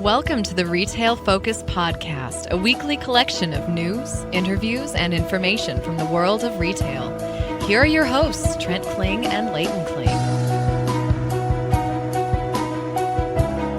Welcome to the Retail Focus Podcast, a weekly collection of news, interviews, and information from the world of retail. Here are your hosts, Trent Kling and Layton Kling.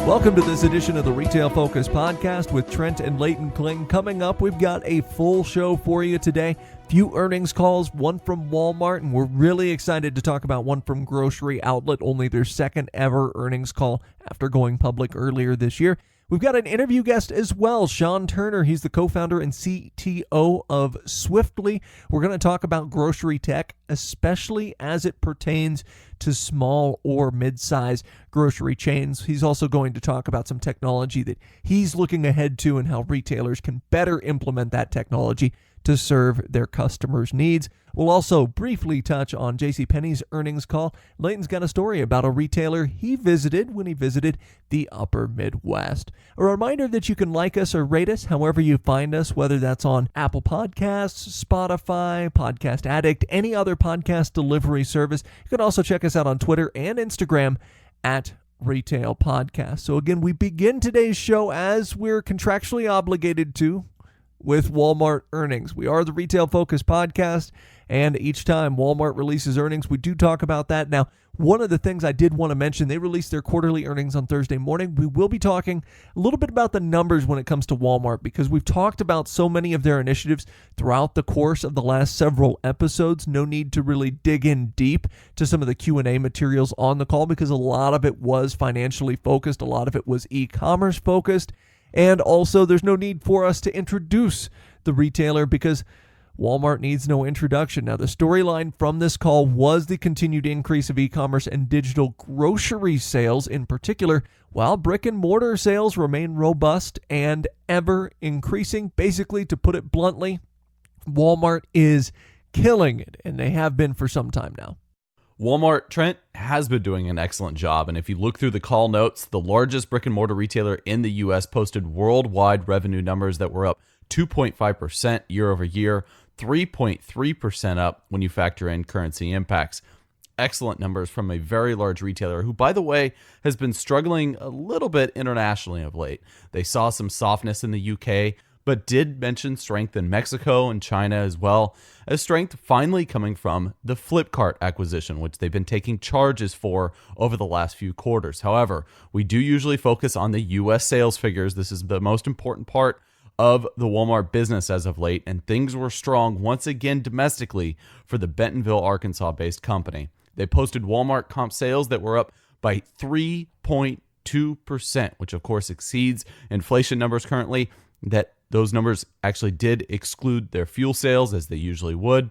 Welcome to this edition of the Retail Focus Podcast with Trent and Layton Kling. Coming up, we've got a full show for you today. Few earnings calls, one from Walmart, and we're really excited to talk about one from Grocery Outlet, only their second ever earnings call after going public earlier this year. We've got an interview guest as well, Sean Turner. He's the co-founder and CTO of Swiftly. We're going to talk about grocery tech, especially as it pertains to small or mid-size grocery chains. He's also going to talk about some technology that he's looking ahead to and how retailers can better implement that technology to serve their customers' needs. We'll also briefly touch on Penney's earnings call. Layton's got a story about a retailer he visited when he visited the upper Midwest. A reminder that you can like us or rate us however you find us, whether that's on Apple Podcasts, Spotify, Podcast Addict, any other podcast delivery service. You can also check us out on Twitter and Instagram at Retail Podcast. So again, we begin today's show as we're contractually obligated to with Walmart earnings. We are the Retail Focus Podcast, and each time Walmart releases earnings, we do talk about that. Now, one of the things I did want to mention, they released their quarterly earnings on Thursday morning. We will be talking a little bit about the numbers when it comes to Walmart, because we've talked about so many of their initiatives throughout the course of the last several episodes. No need to really dig in deep to some of the Q&A materials on the call, because a lot of it was financially focused. A lot of it was e-commerce focused. And also, there's no need for us to introduce the retailer because Walmart needs no introduction. Now, the storyline from this call was the continued increase of e-commerce and digital grocery sales in particular, while brick and mortar sales remain robust and ever increasing. Basically, to put it bluntly, Walmart is killing it, and they have been for some time now. Walmart, Trent, has been doing an excellent job, and if you look through the call notes, the largest brick and mortar retailer in the U.S. posted worldwide revenue numbers that were up 2.5% year over year, 3.3% up when you factor in currency impacts. Excellent numbers from a very large retailer who, by the way, has been struggling a little bit internationally of late. They saw some softness in the UK, but did mention strength in Mexico and China as well, as strength finally coming from the Flipkart acquisition, which they've been taking charges for over the last few quarters. However, we do usually focus on the U.S. sales figures. This is the most important part of the Walmart business as of late, and things were strong once again domestically for the Bentonville, Arkansas-based company. They posted Walmart comp sales that were up by 3.2%, which of course exceeds inflation numbers currently. That those numbers actually did exclude their fuel sales, as they usually would.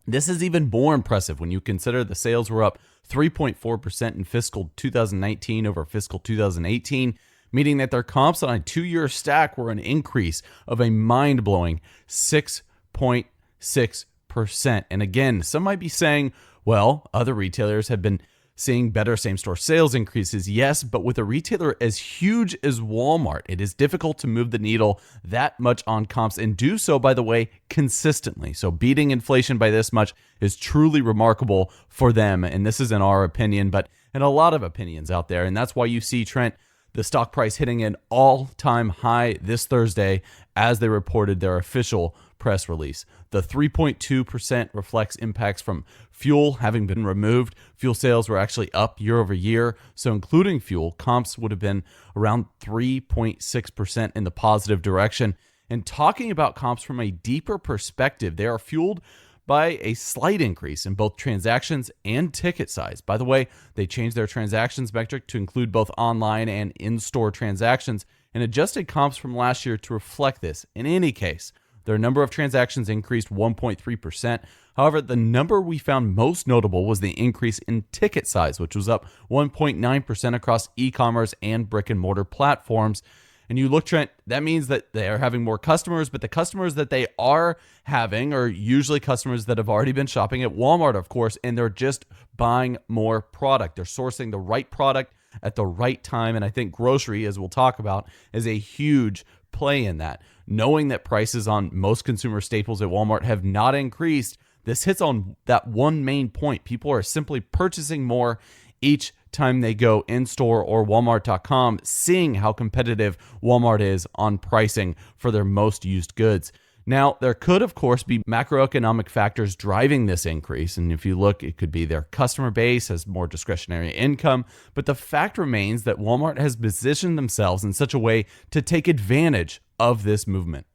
This is even more impressive when you consider the sales were up 3.4% in fiscal 2019 over fiscal 2018, meaning that their comps on a two-year stack were an increase of a mind-blowing 6.6%. And again, some might be saying, well, other retailers have been seeing better same-store sales increases. Yes, but with a retailer as huge as Walmart, it is difficult to move the needle that much on comps and do so, by the way, consistently. So beating inflation by this much is truly remarkable for them. And this is in our opinion, but in a lot of opinions out there. And that's why you see, Trent, the stock price hitting an all-time high this Thursday as they reported their official press release. The 3.2% reflects impacts from fuel having been removed. Fuel sales were actually up year over year. So including fuel, comps would have been around 3.6% in the positive direction. And talking about comps from a deeper perspective, they are fueled by a slight increase in both transactions and ticket size. By the way, they changed their transactions metric to include both online and in-store transactions and adjusted comps from last year to reflect this. In any case, their number of transactions increased 1.3%. However, the number we found most notable was the increase in ticket size, which was up 1.9% across e-commerce and brick and mortar platforms. And you look, Trent, that means that they are having more customers, but the customers that they are having are usually customers that have already been shopping at Walmart, of course, and they're just buying more product. They're sourcing the right product at the right time. And I think grocery, as we'll talk about, is a huge play in that. Knowing that prices on most consumer staples at Walmart have not increased, this hits on that one main point. People are simply purchasing more each time they go in-store or Walmart.com, seeing how competitive Walmart is on pricing for their most used goods. Now, there could, of course, be macroeconomic factors driving this increase. And if you look, it could be their customer base has more discretionary income. But the fact remains that Walmart has positioned themselves in such a way to take advantage of this movement.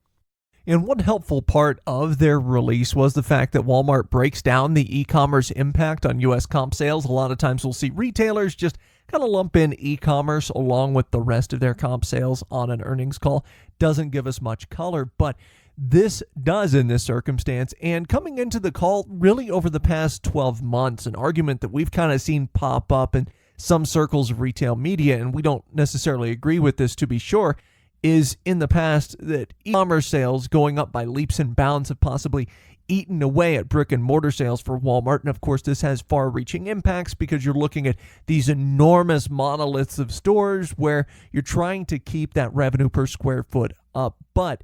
And one helpful part of their release was the fact that Walmart breaks down the e-commerce impact on U.S. comp sales. A lot of times we'll see retailers just kind of lump in e-commerce along with the rest of their comp sales on an earnings call. Doesn't give us much color, but this does in this circumstance. And coming into the call really over the past 12 months, an argument that we've kind of seen pop up in some circles of retail media, and we don't necessarily agree with this to be sure, is in the past that e-commerce sales going up by leaps and bounds have possibly eaten away at brick and mortar sales for Walmart. And of course, this has far-reaching impacts because you're looking at these enormous monoliths of stores where you're trying to keep that revenue per square foot up. But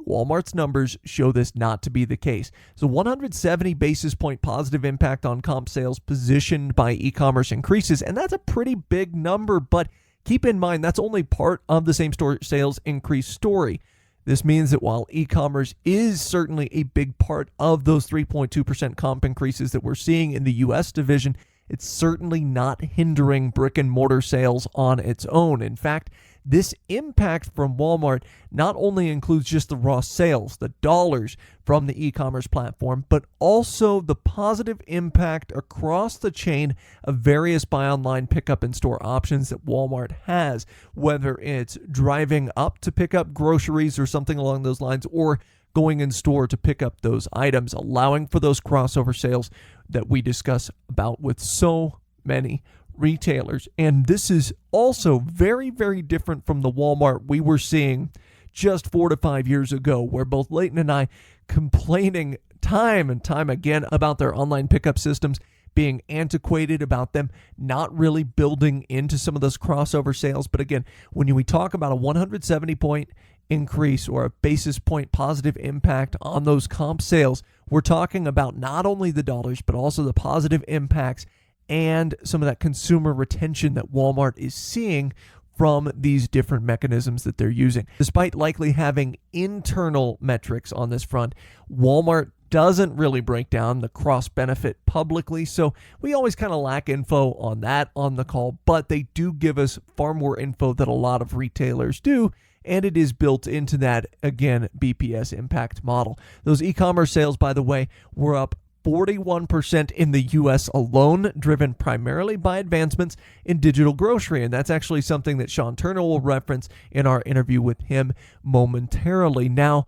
Walmart's numbers show this not to be the case. So 170 basis point positive impact on comp sales positioned by e-commerce increases, and that's a pretty big number, but keep in mind that's only part of the same-store sales increase story. This means that while e-commerce is certainly a big part of those 3.2% comp increases that we're seeing in the U.S. division, it's certainly not hindering brick and mortar sales on its own. In fact, this impact from Walmart not only includes just the raw sales, the dollars from the e-commerce platform, but also the positive impact across the chain of various buy online, pickup in store options that Walmart has, whether it's driving up to pick up groceries or something along those lines, or going in store to pick up those items, allowing for those crossover sales that we discuss about with so many retailers. And this is also very, very different from the Walmart we were seeing just 4 to 5 years ago, where both Layton and I complaining time and time again about their online pickup systems being antiquated, about them not really building into some of those crossover sales. But again, when we talk about a 170 point increase or a basis point positive impact on those comp sales, we're talking about not only the dollars, but also the positive impacts and some of that consumer retention that Walmart is seeing from these different mechanisms that they're using. Despite likely having internal metrics on this front, Walmart doesn't really break down the cross benefit publicly, so we always kind of lack info on that on the call, but they do give us far more info than a lot of retailers do, and it is built into that, again, BPS impact model. Those e-commerce sales, by the way, were up 41% in the U.S. alone, driven primarily by advancements in digital grocery. And that's actually something that Sean Turner will reference in our interview with him momentarily. Now,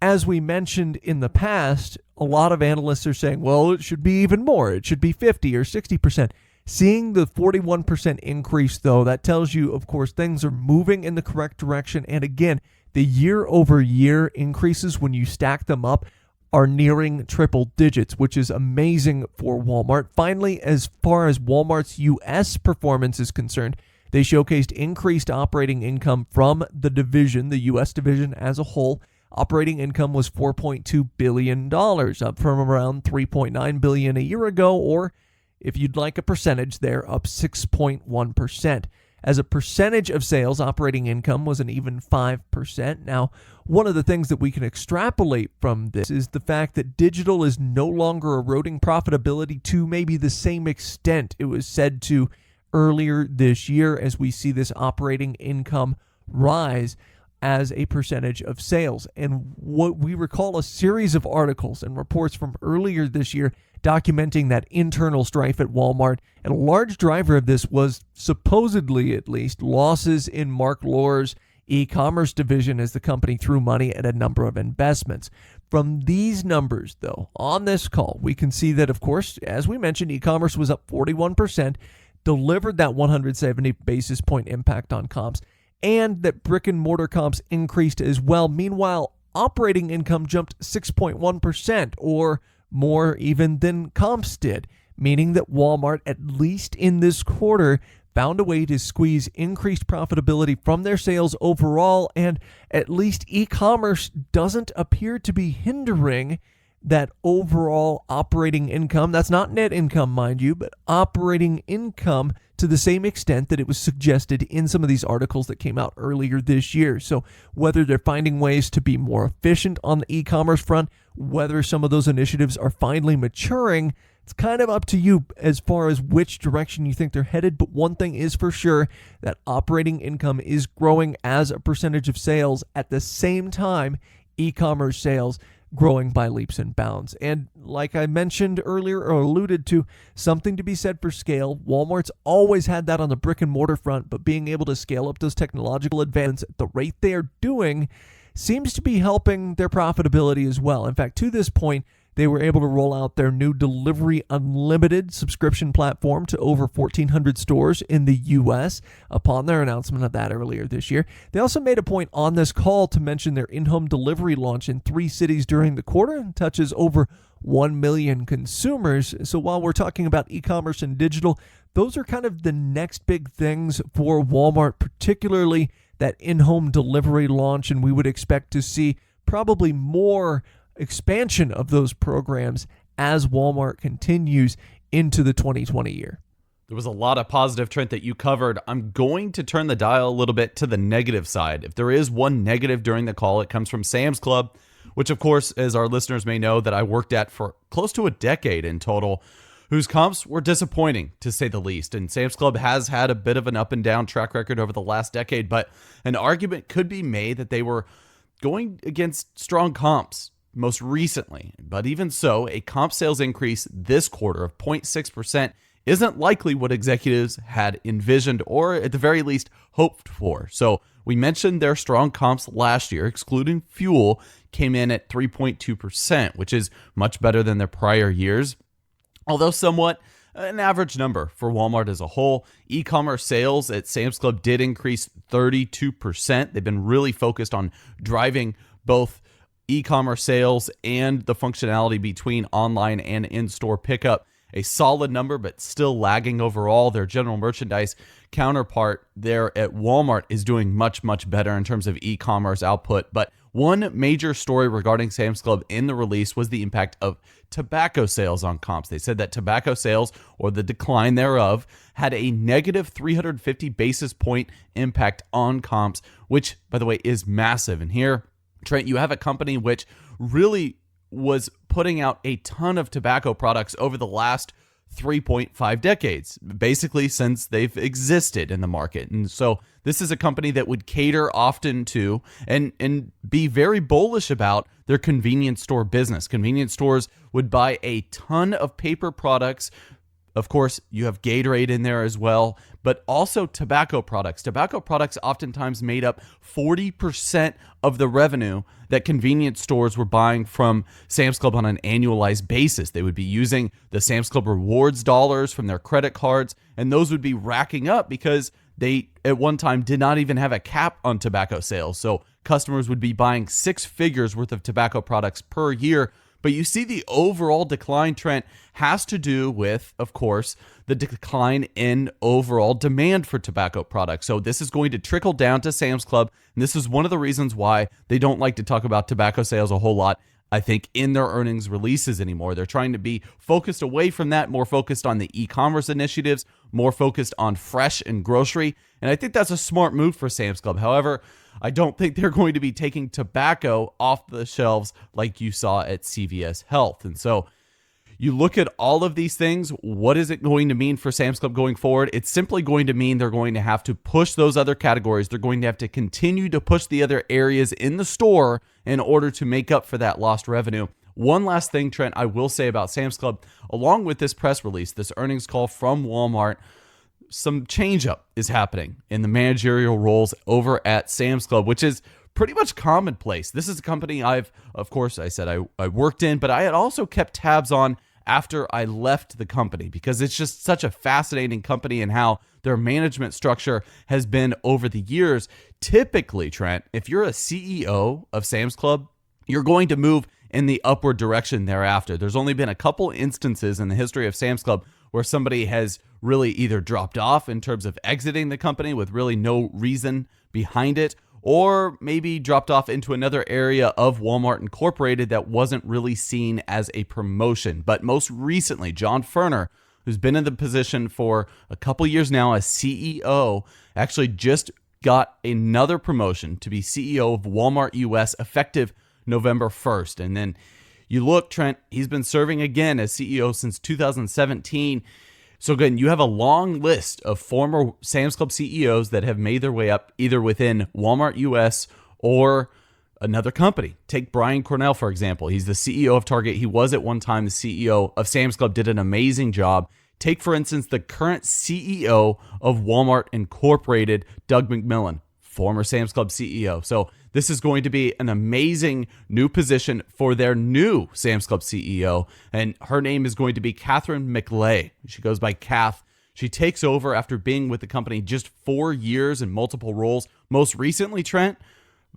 as we mentioned in the past, a lot of analysts are saying, well, it should be even more. It should be 50 or 60%. Seeing the 41% increase, though, that tells you, of course, things are moving in the correct direction. And again, the year-over-year increases, when you stack them up, are nearing triple digits, which is amazing for Walmart. Finally, as far as Walmart's U.S. performance is concerned, they showcased increased operating income from the division, the U.S. division as a whole. Operating income was $4.2 billion, up from around $3.9 billion a year ago, or if you'd like a percentage there, up 6.1%. As a percentage of sales, operating income was an even 5%. Now, one of the things that we can extrapolate from this is the fact that digital is no longer eroding profitability to maybe the same extent it was said to earlier this year, as we see this operating income rise as a percentage of sales. And what we recall a series of articles and reports from earlier this year documenting that internal strife at Walmart, and a large driver of this was supposedly, at least, losses in Mark Lohr's e-commerce division as the company threw money at a number of investments. From these numbers, though, on this call, we can see that, of course, as we mentioned, e-commerce was up 41%, delivered that 170 basis point impact on comps, and that brick and mortar comps increased as well. Meanwhile, operating income jumped 6.1%, or more even than comps did, meaning that Walmart, at least in this quarter, found a way to squeeze increased profitability from their sales overall, and at least e-commerce doesn't appear to be hindering that overall operating income, that's not net income, mind you, but operating income to the same extent that it was suggested in some of these articles that came out earlier this year. So whether they're finding ways to be more efficient on the e-commerce front, whether some of those initiatives are finally maturing, it's kind of up to you as far as which direction you think they're headed. But one thing is for sure, that operating income is growing as a percentage of sales. At the same time, e-commerce sales growing by leaps and bounds. And like I mentioned earlier or alluded to, something to be said for scale. Walmart's always had that on the brick and mortar front, but being able to scale up those technological advances at the rate they are doing seems to be helping their profitability as well. In fact, to this point, they were able to roll out their new Delivery Unlimited subscription platform to over 1,400 stores in the U.S. upon their announcement of that earlier this year. They also made a point on this call to mention their in-home delivery launch in 3 cities during the quarter and touches over 1 million consumers. So while we're talking about e-commerce and digital, those are kind of the next big things for Walmart, particularly that in-home delivery launch, and we would expect to see probably more expansion of those programs as Walmart continues into the 2020 year. There was a lot of positive, Trent, that you covered. I'm going to turn the dial a little bit to the negative side. If there is one negative during the call, it comes from Sam's Club, which of course, as our listeners may know, that I worked at for close to a decade in total, whose comps were disappointing, to say the least. And Sam's Club has had a bit of an up and down track record over the last decade, but an argument could be made that they were going against strong comps most recently. But even so, a comp sales increase this quarter of 0.6% isn't likely what executives had envisioned or at the very least hoped for. So we mentioned their strong comps last year, excluding fuel, came in at 3.2%, which is much better than their prior years, although somewhat an average number for Walmart as a whole. E-commerce sales at Sam's Club did increase 32%. They've been really focused on driving both e-commerce sales and the functionality between online and in-store pickup. A solid number, but still lagging overall. Their general merchandise counterpart there at Walmart is doing much, much better in terms of e-commerce output. But one major story regarding Sam's Club in the release was the impact of tobacco sales on comps. They said that tobacco sales, or the decline thereof, had a negative 350 basis point impact on comps, which, by the way, is massive. And here, Trent, you have a company which really was putting out a ton of tobacco products over the last 3.5 decades, basically since they've existed in the market. And so this is a company that would cater often to and be very bullish about their convenience store business. Convenience stores would buy a ton of paper products. Of course, you have Gatorade in there as well, but also tobacco products. Tobacco products oftentimes made up 40% of the revenue that convenience stores were buying from Sam's Club on an annualized basis. They would be using the Sam's Club rewards dollars from their credit cards, and those would be racking up because they, at one time, did not even have a cap on tobacco sales. So customers would be buying 6 figures worth of tobacco products per year. But you see the overall decline, Trent, has to do with, of course, the decline in overall demand for tobacco products. So this is going to trickle down to Sam's Club. And this is one of the reasons why they don't like to talk about tobacco sales a whole lot, I think, in their earnings releases anymore. They're trying to be focused away from that, more focused on the e-commerce initiatives, more focused on fresh and grocery. And I think that's a smart move for Sam's Club. However, I don't think they're going to be taking tobacco off the shelves like you saw at CVS Health. And so you look at all of these things, what is it going to mean for Sam's Club going forward? It's simply going to mean they're going to have to push those other categories. They're going to have to continue to push the other areas in the store in order to make up for that lost revenue. One last thing, Trent, I will say about Sam's Club, along with this press release, this earnings call from Walmart, some change up is happening in the managerial roles over at Sam's Club, which is pretty much commonplace. This is a company I worked in, but I had also kept tabs on after I left the company because it's just such a fascinating company and how their management structure has been over the years. Typically, Trent, if you're a CEO of Sam's Club, you're going to move in the upward direction thereafter. There's only been a couple instances in the history of Sam's Club where somebody has really either dropped off in terms of exiting the company with really no reason behind it, or maybe dropped off into another area of Walmart Incorporated that wasn't really seen as a promotion. But most recently, John Furner, who's been in the position for a couple years now as CEO, actually just got another promotion to be CEO of Walmart US effective November 1st. And then you look, Trent, he's been serving again as CEO since 2017. So again, you have a long list of former Sam's Club CEOs that have made their way up either within Walmart US or another company. Take Brian Cornell, for example. He's the CEO of Target. He was at one time the CEO of Sam's Club, did an amazing job. Take, for instance, the current CEO of Walmart Incorporated, Doug McMillon, former Sam's Club CEO. So this is going to be an amazing new position for their new Sam's Club CEO, and her name is going to be Catherine McLay. She goes by Kath. She takes over after being with the company just 4 years in multiple roles. Most recently, Trent,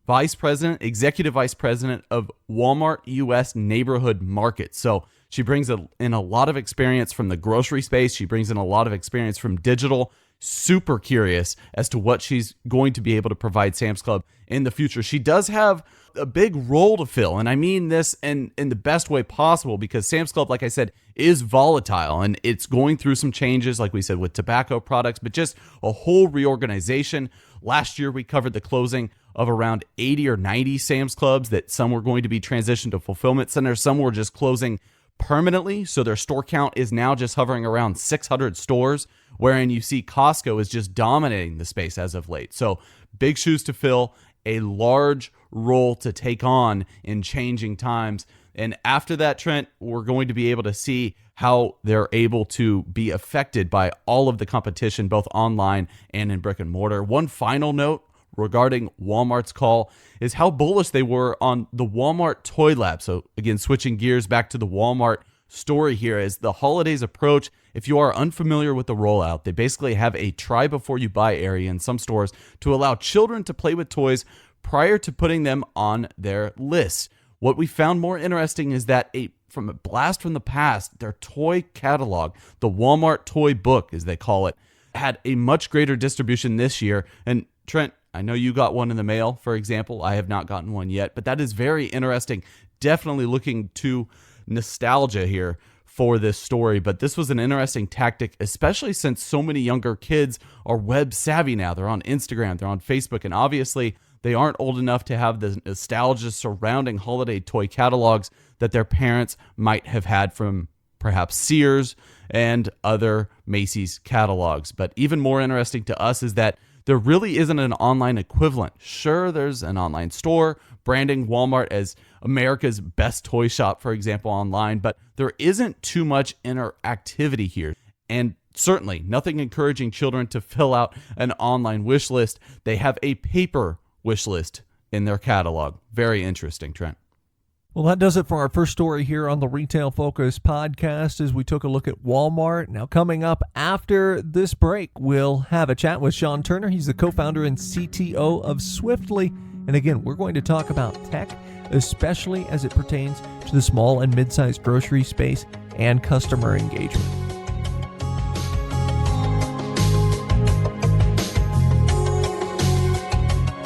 executive vice president of Walmart US Neighborhood Market. So she brings in a lot of experience from the grocery space. She brings in a lot of experience from digital. Super curious as to what she's going to be able to provide Sam's Club in the future. She does have a big role to fill, and I mean this in the best way possible, because Sam's Club, like I said, is volatile, and it's going through some changes, like we said, with tobacco products, but just a whole reorganization. Last year, we covered the closing of around 80 or 90 Sam's Clubs, that some were going to be transitioned to fulfillment centers, some were just closing permanently, so their store count is now just hovering around 600 stores, wherein you see Costco is just dominating the space as of late. So big shoes to fill, a large role to take on in changing times. And after that, Trent, we're going to be able to see how they're able to be affected by all of the competition, both online and in brick and mortar. One final note regarding Walmart's call is how bullish they were on the Walmart Toy Lab. So again, switching gears back to the Walmart story here, as the holidays approach, if you are unfamiliar with the rollout, they basically have a try before you buy area in some stores to allow children to play with toys prior to putting them on their list. What we found more interesting is that from a blast from the past, their toy catalog, the Walmart Toy Book, as they call it, had a much greater distribution this year. And Trent, I know you got one in the mail, for example. I have not gotten one yet, but that is very interesting. Definitely looking to nostalgia here for this story, but this was an interesting tactic, especially since so many younger kids are web savvy now. They're on Instagram, they're on Facebook, and obviously they aren't old enough to have the nostalgia surrounding holiday toy catalogs that their parents might have had from perhaps Sears and other Macy's catalogs. But even more interesting to us is that there really isn't an online equivalent. Sure, there's an online store branding Walmart as America's best toy shop, for example, online, but there isn't too much interactivity here. And certainly nothing encouraging children to fill out an online wish list. They have a paper wish list in their catalog. Very interesting, Trent. Well, that does it for our first story here on the Retail Focus podcast, as we took a look at Walmart. Now, coming up after this break, we'll have a chat with Sean Turner. He's the co-founder and CTO of Swiftly. And again, we're going to talk about tech, especially as it pertains to the small and mid-sized grocery space and customer engagement.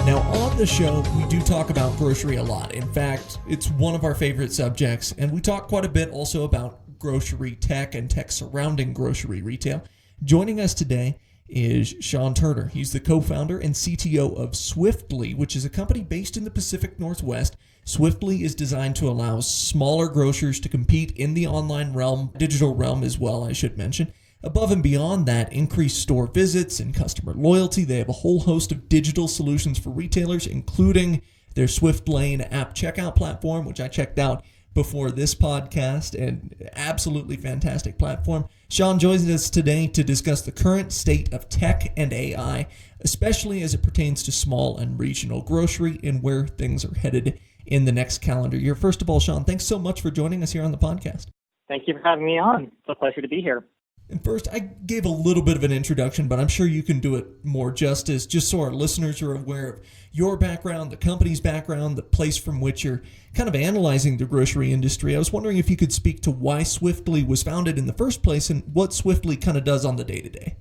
Now, on the show, we do talk about grocery a lot. In fact, it's one of our favorite subjects, and we talk quite a bit also about grocery tech and tech surrounding grocery retail. Joining us today is Sean Turner. He's the co-founder and CTO of Swiftly, which is a company based in the Pacific Northwest. Swiftly is designed to allow smaller grocers to compete in the online realm, digital realm as well, I should mention. Above and beyond that, increased store visits and customer loyalty. They have a whole host of digital solutions for retailers, including their Swift Lane app checkout platform, which I checked out before this podcast, and absolutely fantastic platform. Sean joins us today to discuss the current state of tech and AI, especially as it pertains to small and regional grocery and where things are headed in the next calendar year. First of all, Sean, thanks so much for joining us here on the podcast. Thank you for having me on. It's a pleasure to be here. And first, I gave a little bit of an introduction, but I'm sure you can do it more justice, just so our listeners are aware of your background, the company's background, the place from which you're kind of analyzing the grocery industry. I was wondering if you could speak to why Swiftly was founded in the first place and what Swiftly kind of does on the day-to-day.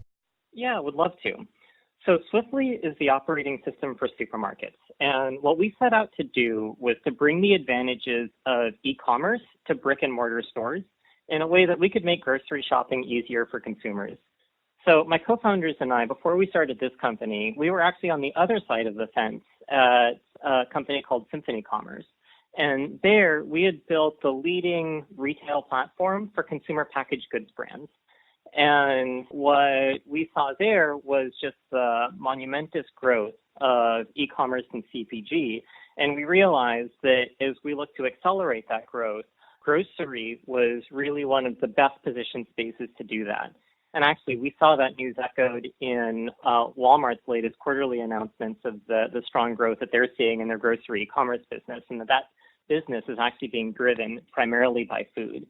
Yeah, I would love to. So Swiftly is the operating system for supermarkets. And what we set out to do was to bring the advantages of e-commerce to brick and mortar stores in a way that we could make grocery shopping easier for consumers. So my co-founders and I, before we started this company, we were actually on the other side of the fence at a company called Symphony Commerce. And there we had built the leading retail platform for consumer packaged goods brands. And what we saw there was just the monumentous growth of e-commerce and CPG. And we realized that as we look to accelerate that growth, grocery was really one of the best positioned spaces to do that. And actually, we saw that news echoed in Walmart's latest quarterly announcements of the strong growth that they're seeing in their grocery e-commerce business, and that business is actually being driven primarily by food.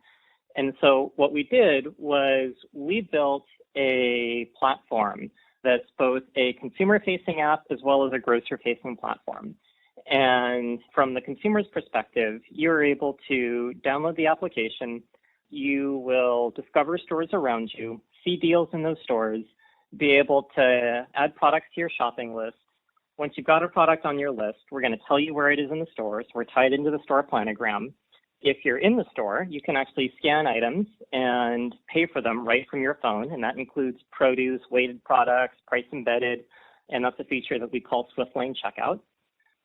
And so what we did was we built a platform that's both a consumer-facing app as well as a grocer-facing platform. And from the consumer's perspective, you're able to download the application. You will discover stores around you, see deals in those stores, be able to add products to your shopping list. Once you've got a product on your list, we're going to tell you where it is in the store. So we're tied into the store planogram. If you're in the store, you can actually scan items and pay for them right from your phone. And that includes produce, weighted products, price embedded. And that's a feature that we call Swift Lane Checkout.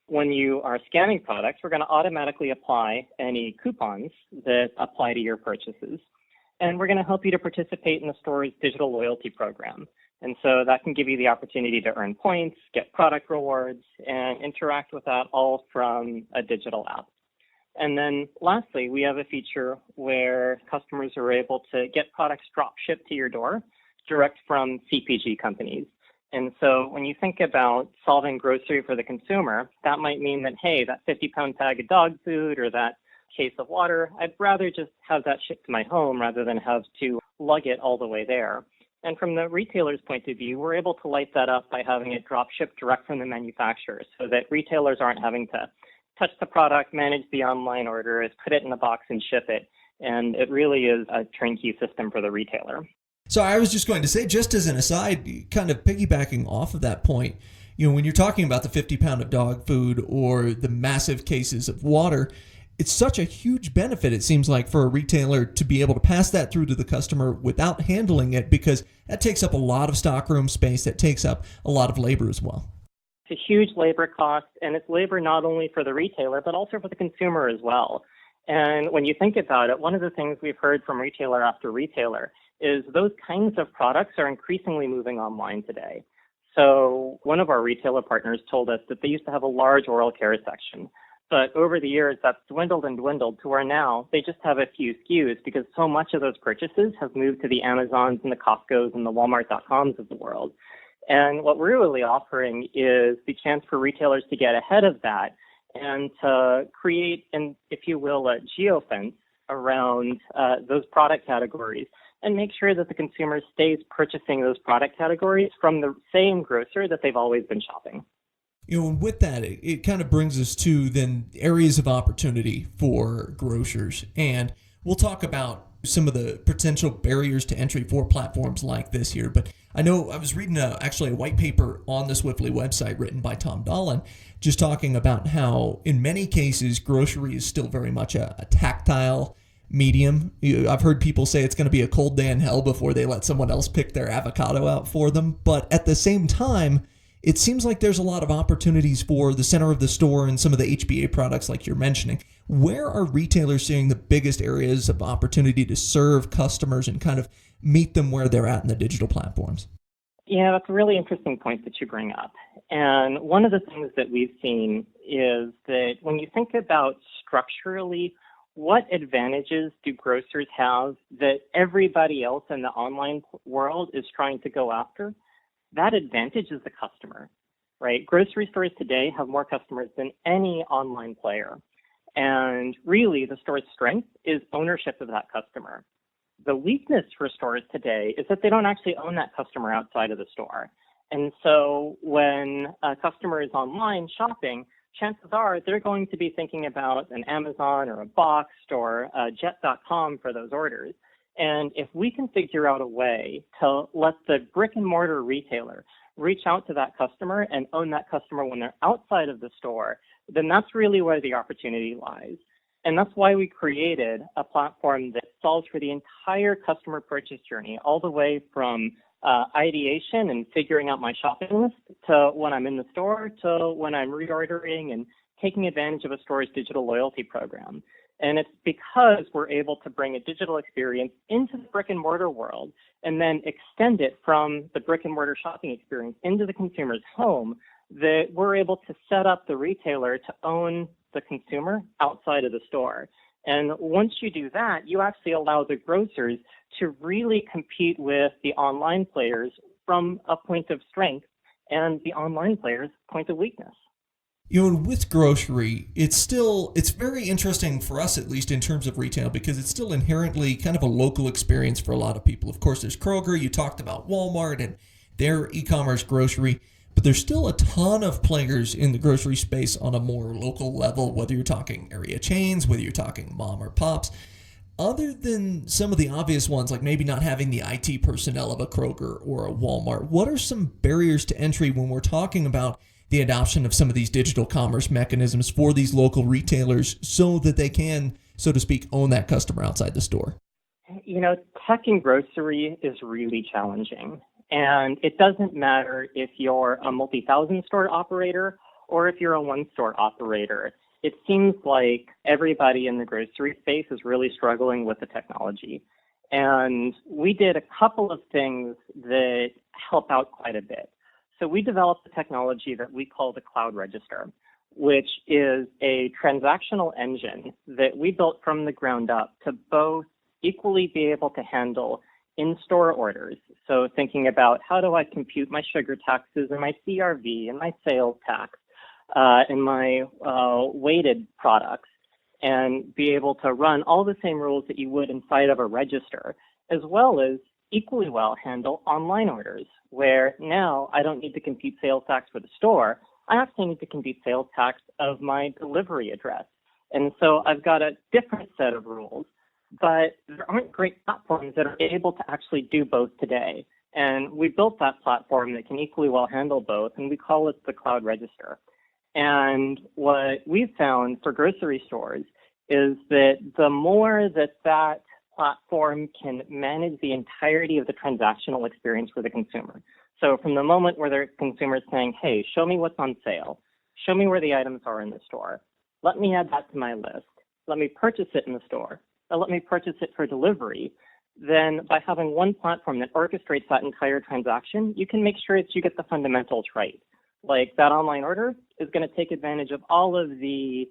When you are scanning products, we're going to automatically apply any coupons that apply to your purchases. And we're going to help you to participate in the store's digital loyalty program. And so that can give you the opportunity to earn points, get product rewards, and interact with that all from a digital app. And then lastly, we have a feature where customers are able to get products drop shipped to your door direct from CPG companies. And so when you think about solving grocery for the consumer, that might mean that, hey, that 50-pound bag of dog food or that case of water, I'd rather just have that shipped to my home rather than have to lug it all the way there. And from the retailer's point of view, we're able to light that up by having it drop shipped direct from the manufacturer so that retailers aren't having to touch the product, manage the online orders, put it in the box and ship it. And it really is a turnkey system for the retailer. So I was just going to say, just as an aside, kind of piggybacking off of that point, when you're talking about the 50-pound of dog food or the massive cases of water, it's such a huge benefit, it seems like, for a retailer to be able to pass that through to the customer without handling it, because that takes up a lot of stockroom space, that takes up a lot of labor as well. It's a huge labor cost, and it's labor not only for the retailer, but also for the consumer as well. And when you think about it, one of the things we've heard from retailer after retailer is those kinds of products are increasingly moving online today. So one of our retailer partners told us that they used to have a large oral care section, but over the years that's dwindled and dwindled to where now they just have a few SKUs because so much of those purchases have moved to the Amazons and the Costcos and the Walmart.coms of the world. And what we're really offering is the chance for retailers to get ahead of that and to create, if you will, a geofence around those product categories and make sure that the consumer stays purchasing those product categories from the same grocer that they've always been shopping. And with that, it kind of brings us to then areas of opportunity for grocers. And we'll talk about some of the potential barriers to entry for platforms like this here. But I know I was reading actually a white paper on the Swiftly website written by Tom Dolan, just talking about how in many cases grocery is still very much a tactile medium. I've heard people say it's going to be a cold day in hell before they let someone else pick their avocado out for them. But at the same time, it seems like there's a lot of opportunities for the center of the store and some of the HBA products like you're mentioning. Where are retailers seeing the biggest areas of opportunity to serve customers and kind of meet them where they're at in the digital platforms? Yeah, that's a really interesting point that you bring up. And one of the things that we've seen is that when you think about structurally, what advantages do grocers have that everybody else in the online world is trying to go after? That advantage is the customer, right? Grocery stores today have more customers than any online player. And really, the store's strength is ownership of that customer. The weakness for stores today is that they don't actually own that customer outside of the store. And so when a customer is online shopping, chances are they're going to be thinking about an Amazon or a Boxed or a Jet.com for those orders. And if we can figure out a way to let the brick and mortar retailer reach out to that customer and own that customer when they're outside of the store, then that's really where the opportunity lies. And that's why we created a platform that solves for the entire customer purchase journey, all the way from ideation and figuring out my shopping list to when I'm in the store to when I'm reordering and taking advantage of a store's digital loyalty program. And it's because we're able to bring a digital experience into the brick and mortar world and then extend it from the brick and mortar shopping experience into the consumer's home that we're able to set up the retailer to own the consumer outside of the store. And once you do that, you actually allow the grocers to really compete with the online players from a point of strength and the online players' point of weakness. You know, with grocery, it's very interesting for us, at least in terms of retail, because it's still inherently kind of a local experience for a lot of people. Of course, there's Kroger, you talked about Walmart and their e-commerce grocery, but there's still a ton of players in the grocery space on a more local level, whether you're talking area chains, whether you're talking mom or pops. Other than some of the obvious ones, like maybe not having the IT personnel of a Kroger or a Walmart, what are some barriers to entry when we're talking about the adoption of some of these digital commerce mechanisms for these local retailers so that they can, so to speak, own that customer outside the store? You know, tech in grocery is really challenging. And it doesn't matter if you're a multi-thousand store operator or if you're a one-store operator. It seems like everybody in the grocery space is really struggling with the technology. And we did a couple of things that help out quite a bit. So we developed a technology that we call the Cloud Register, which is a transactional engine that we built from the ground up to both equally be able to handle in-store orders. So thinking about how do I compute my sugar taxes and my CRV and my sales tax and my weighted products, and be able to run all the same rules that you would inside of a register, as well as equally well handle online orders, where now I don't need to compute sales tax for the store. I actually need to compute sales tax of my delivery address. And so I've got a different set of rules, but there aren't great platforms that are able to actually do both today. And we built that platform that can equally well handle both, and we call it the Cloud Register. And what we've found for grocery stores is that the more that platform can manage the entirety of the transactional experience for the consumer. So from the moment where the consumer is saying, hey, show me what's on sale, show me where the items are in the store, let me add that to my list, let me purchase it in the store, or let me purchase it for delivery, then by having one platform that orchestrates that entire transaction, you can make sure that you get the fundamentals right. Like that online order is going to take advantage of all of the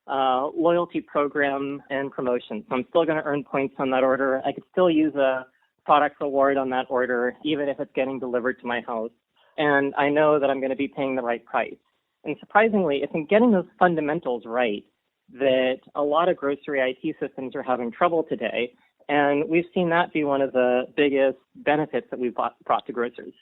loyalty program and promotions. So I'm still going to earn points on that order. I could still use a product reward on that order, even if it's getting delivered to my house. And I know that I'm going to be paying the right price. And surprisingly, it's in getting those fundamentals right that a lot of grocery IT systems are having trouble today. And we've seen that be one of the biggest benefits that we've brought to grocers.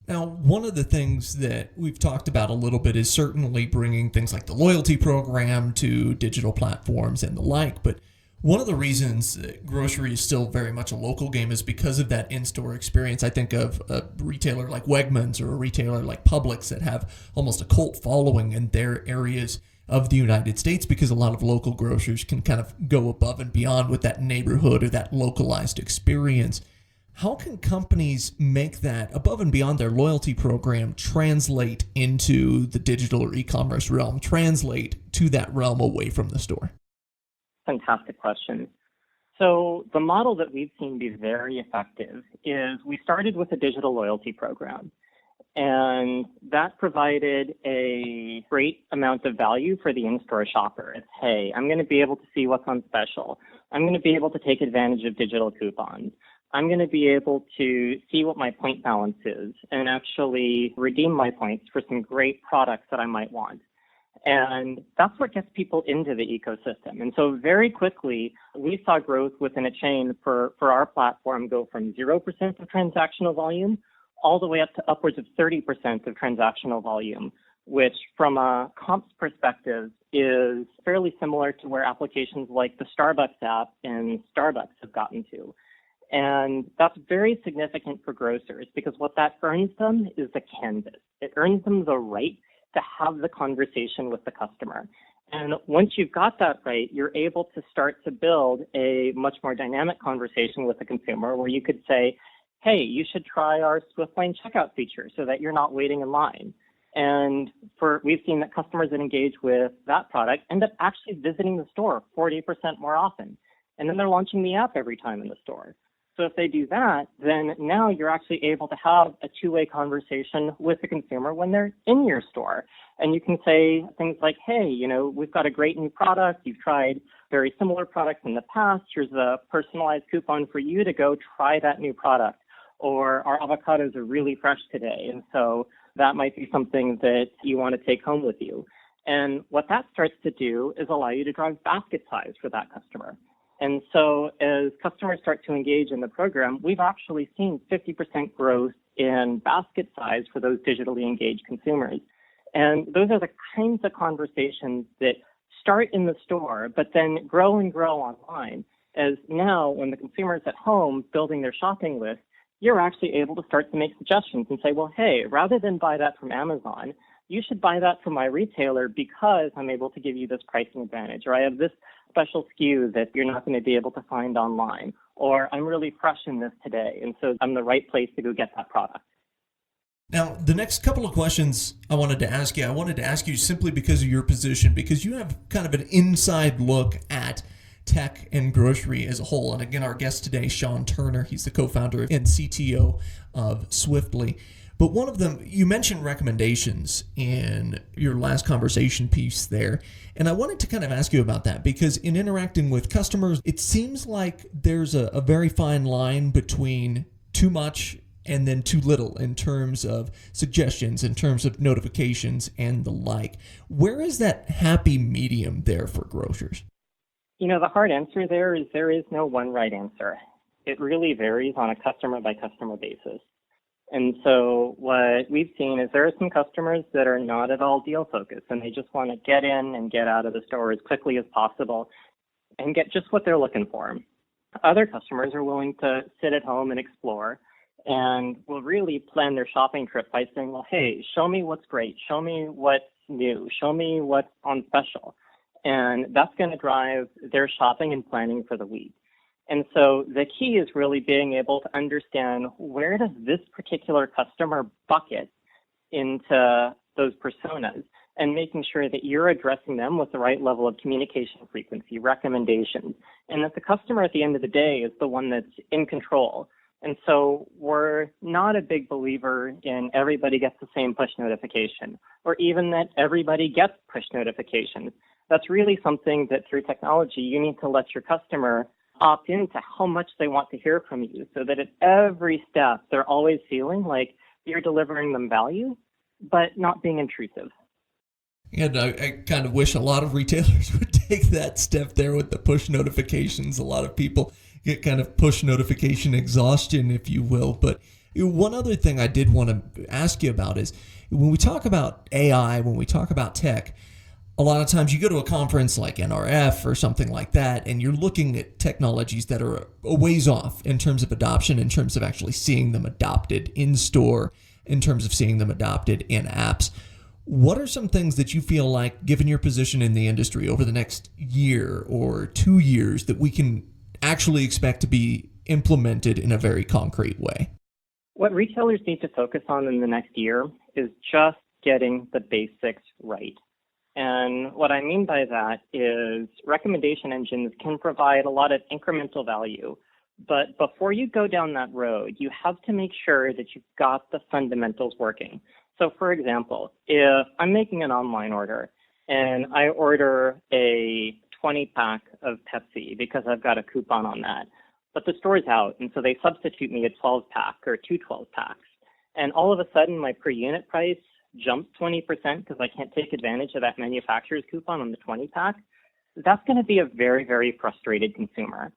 Now, one of the things that we've talked about a little bit is certainly bringing things like the loyalty program to digital platforms and the like. But one of the reasons that grocery is still very much a local game is because of that in-store experience. I think of a retailer like Wegmans or a retailer like Publix that have almost a cult following in their areas of the United States because a lot of local grocers can kind of go above and beyond with that neighborhood or that localized experience. How can companies make that above and beyond their loyalty program translate into the digital or e-commerce realm, translate to that realm away from the store? Fantastic question. So the model that we've seen be very effective is we started with a digital loyalty program, and that provided a great amount of value for the in-store shopper. It's, hey, I'm going to be able to see what's on special. I'm going to be able to take advantage of digital coupons. I'm going to be able to see what my point balance is and actually redeem my points for some great products that I might want. And that's what gets people into the ecosystem. And so very quickly, we saw growth within a chain for our platform go from 0% of transactional volume all the way up to upwards of 30% of transactional volume, which from a comps perspective is fairly similar to where applications like the Starbucks app and Starbucks have gotten to. And that's very significant for grocers because what that earns them is the canvas. It earns them the right to have the conversation with the customer. And once you've got that right, you're able to start to build a much more dynamic conversation with the consumer where you could say, hey, you should try our Swift Lane checkout feature so that you're not waiting in line. And we've seen that customers that engage with that product end up actually visiting the store 40% more often. And then they're launching the app every time in the store. So if they do that, then now you're actually able to have a two-way conversation with the consumer when they're in your store. And you can say things like, hey, we've got a great new product. You've tried very similar products in the past. Here's a personalized coupon for you to go try that new product. Or our avocados are really fresh today. And so that might be something that you want to take home with you. And what that starts to do is allow you to drive basket size for that customer. And so as customers start to engage in the program, we've actually seen 50% growth in basket size for those digitally engaged consumers. And those are the kinds of conversations that start in the store, but then grow and grow online. As now, when the consumer is at home building their shopping list, you're actually able to start to make suggestions and say, well, hey, rather than buy that from Amazon, you should buy that from my retailer because I'm able to give you this pricing advantage, or I have this special SKU that you're not going to be able to find online, or I'm really fresh in this today, and so I'm the right place to go get that product. Now, the next couple of questions I wanted to ask you simply because of your position, because you have kind of an inside look at tech and grocery as a whole. And again, our guest today, Sean Turner, he's the co-founder and CTO of Swiftly. But one of them, you mentioned recommendations in your last conversation piece there. And I wanted to kind of ask you about that because in interacting with customers, it seems like there's a very fine line between too much and then too little in terms of suggestions, in terms of notifications and the like. Where is that happy medium there for grocers? The hard answer there is no one right answer. It really varies on a customer by customer basis. And so what we've seen is there are some customers that are not at all deal focused and they just want to get in and get out of the store as quickly as possible and get just what they're looking for. Other customers are willing to sit at home and explore and will really plan their shopping trip by saying, well, hey, show me what's great. Show me what's new. Show me what's on special. And that's going to drive their shopping and planning for the week. And so the key is really being able to understand where does this particular customer bucket into those personas and making sure that you're addressing them with the right level of communication frequency, recommendations, and that the customer at the end of the day is the one that's in control. And so we're not a big believer in everybody gets the same push notification or even that everybody gets push notifications. That's really something that through technology, you need to let your customer opt into how much they want to hear from you so that at every step, they're always feeling like you're delivering them value, but not being intrusive. And I kind of wish a lot of retailers would take that step there with the push notifications. A lot of people get kind of push notification exhaustion, if you will. But one other thing I did want to ask you about is when we talk about AI, when we talk about tech, a lot of times you go to a conference like NRF or something like that, and you're looking at technologies that are a ways off in terms of adoption, in terms of actually seeing them adopted in store, in terms of seeing them adopted in apps. What are some things that you feel like, given your position in the industry over the next year or 2 years, that we can actually expect to be implemented in a very concrete way? What retailers need to focus on in the next year is just getting the basics right. And what I mean by that is recommendation engines can provide a lot of incremental value. But before you go down that road, you have to make sure that you've got the fundamentals working. So for example, if I'm making an online order and I order a 20-pack of Pepsi because I've got a coupon on that, but the store's out, and so they substitute me a 12-pack or 2 12-packs. And all of a sudden, my per unit price jumps 20% because I can't take advantage of that manufacturer's coupon on the 20-pack. That's going to be a very, very frustrated consumer.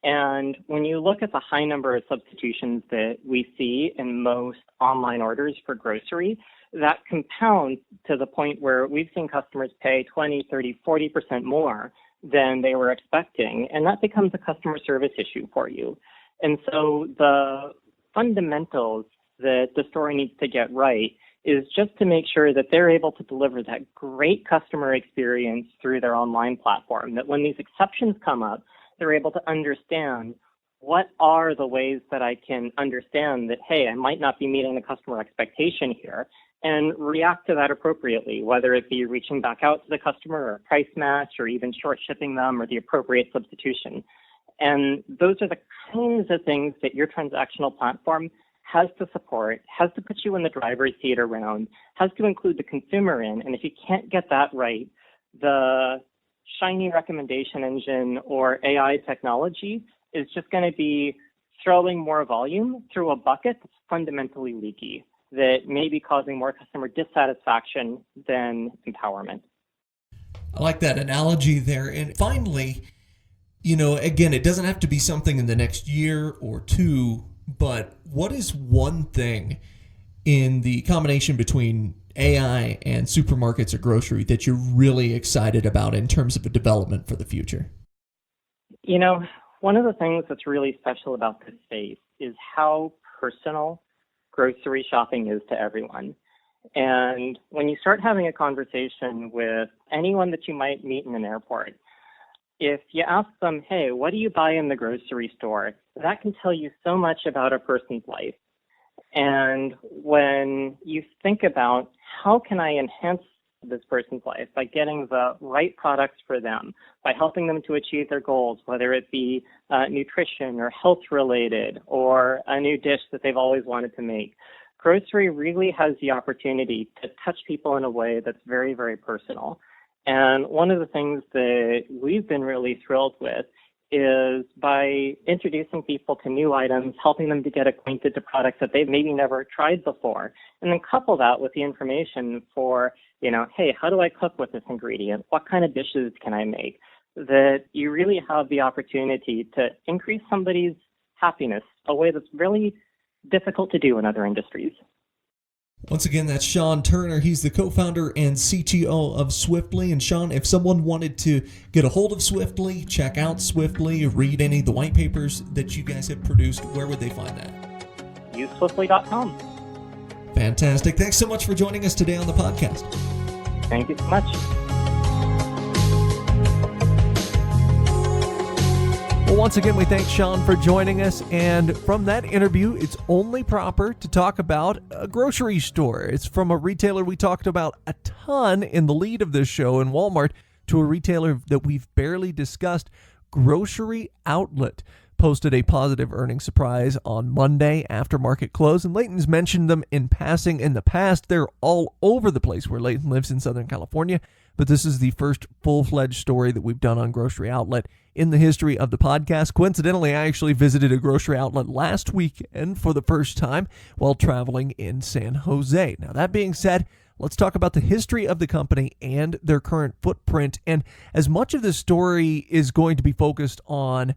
And when you look at the high number of substitutions that we see in most online orders for grocery, that compounds to the point where we've seen customers pay 20, 30, 40% more than they were expecting. And that becomes a customer service issue for you. And so the fundamentals that the store needs to get right is just to make sure that they're able to deliver that great customer experience through their online platform, that when these exceptions come up, they're able to understand what are the ways that I can understand that, hey, I might not be meeting the customer expectation here, and react to that appropriately, whether it be reaching back out to the customer or price match or even short shipping them or the appropriate substitution. And those are the kinds of things that your transactional platform has to support, has to put you in the driver's seat around, has to include the consumer in. And if you can't get that right, the shiny recommendation engine or AI technology is just going to be throwing more volume through a bucket that's fundamentally leaky, that may be causing more customer dissatisfaction than empowerment. I like that analogy there. And finally, again, it doesn't have to be something in the next year or two, but what is one thing in the combination between AI and supermarkets or grocery that you're really excited about in terms of a development for the future? One of the things that's really special about this space is how personal grocery shopping is to everyone. And when you start having a conversation with anyone that you might meet in an airport, if you ask them, hey, what do you buy in the grocery store? That can tell you so much about a person's life. And when you think about how can I enhance this person's life by getting the right products for them, by helping them to achieve their goals, whether it be nutrition or health related or a new dish that they've always wanted to make, grocery really has the opportunity to touch people in a way that's very, very personal. And one of the things that we've been really thrilled with is by introducing people to new items, helping them to get acquainted to products that they've maybe never tried before, and then couple that with the information for, hey, how do I cook with this ingredient? What kind of dishes can I make? That you really have the opportunity to increase somebody's happiness, a way that's really difficult to do in other industries. Once again, that's Sean Turner. He's the co-founder and CTO of Swiftly. And Sean, if someone wanted to get a hold of Swiftly, check out Swiftly, read any of the white papers that you guys have produced, where would they find that? Use swiftly.com. Fantastic. Thanks so much for joining us today on the podcast. Thank you so much. Well, once again, we thank Sean for joining us. And from that interview, it's only proper to talk about a grocery store. It's from a retailer we talked about a ton in the lead of this show in Walmart to a retailer that we've barely discussed, Grocery Outlet. Posted a positive earnings surprise on Monday after market close, and Layton's mentioned them in passing in the past. They're all over the place where Layton lives in Southern California, but this is the first full-fledged story that we've done on Grocery Outlet in the history of the podcast. Coincidentally, I actually visited a grocery outlet last weekend for the first time while traveling in San Jose. Now, that being said, let's talk about the history of the company and their current footprint. And as much of this story is going to be focused on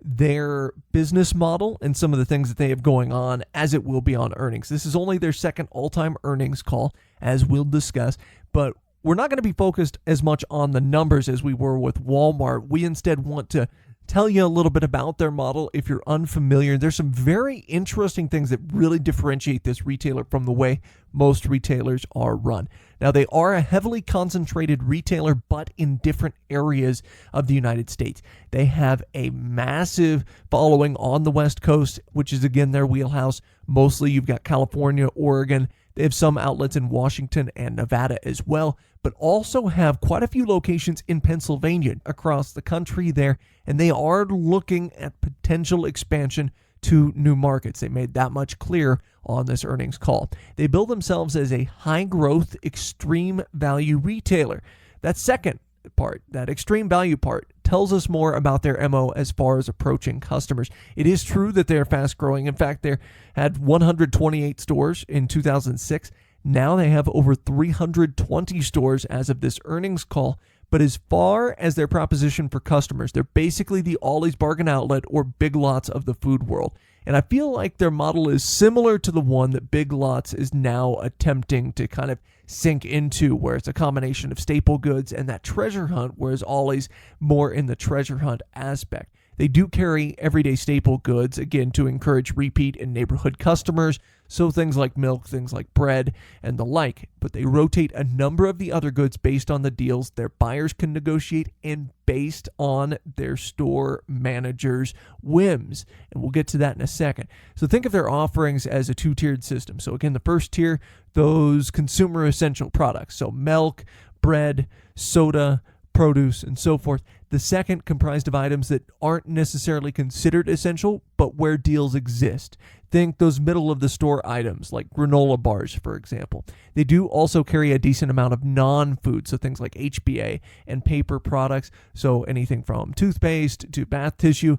their business model and some of the things that they have going on as it will be on earnings. This is only their second all-time earnings call, as we'll discuss, but we're not going to be focused as much on the numbers as we were with Walmart. We instead want to tell you a little bit about their model if you're unfamiliar. There's some very interesting things that really differentiate this retailer from the way most retailers are run. Now, they are a heavily concentrated retailer, but in different areas of the United States. They have a massive following on the West Coast, which is, again, their wheelhouse. Mostly you've got California, Oregon. They have some outlets in Washington and Nevada as well, but also have quite a few locations in Pennsylvania across the country there, and they are looking at potential expansion to new markets. They made that much clear on this earnings call. They build themselves as a high-growth, extreme value retailer. That second part, that extreme value part, tells us more about their MO as far as approaching customers. It is true that they're fast-growing. In fact, they had 128 stores in 2006. Now they have over 320 stores as of this earnings call. But as far as their proposition for customers, they're basically the Ollie's Bargain Outlet or Big Lots of the food world. And I feel like their model is similar to the one that Big Lots is now attempting to kind of sink into, where it's a combination of staple goods and that treasure hunt, whereas Ollie's more in the treasure hunt aspect. They do carry everyday staple goods, again, to encourage repeat and neighborhood customers, so things like milk, things like bread, and the like. But they rotate a number of the other goods based on the deals their buyers can negotiate and based on their store manager's whims. And we'll get to that in a second. So think of their offerings as a two-tiered system. So again, the first tier, those consumer essential products. So milk, bread, soda, produce, and so forth. The second comprised of items that aren't necessarily considered essential, but where deals exist. Think those middle of the store items like granola bars, for example. They do also carry a decent amount of non-food, so things like HBA and paper products, so anything from toothpaste to bath tissue.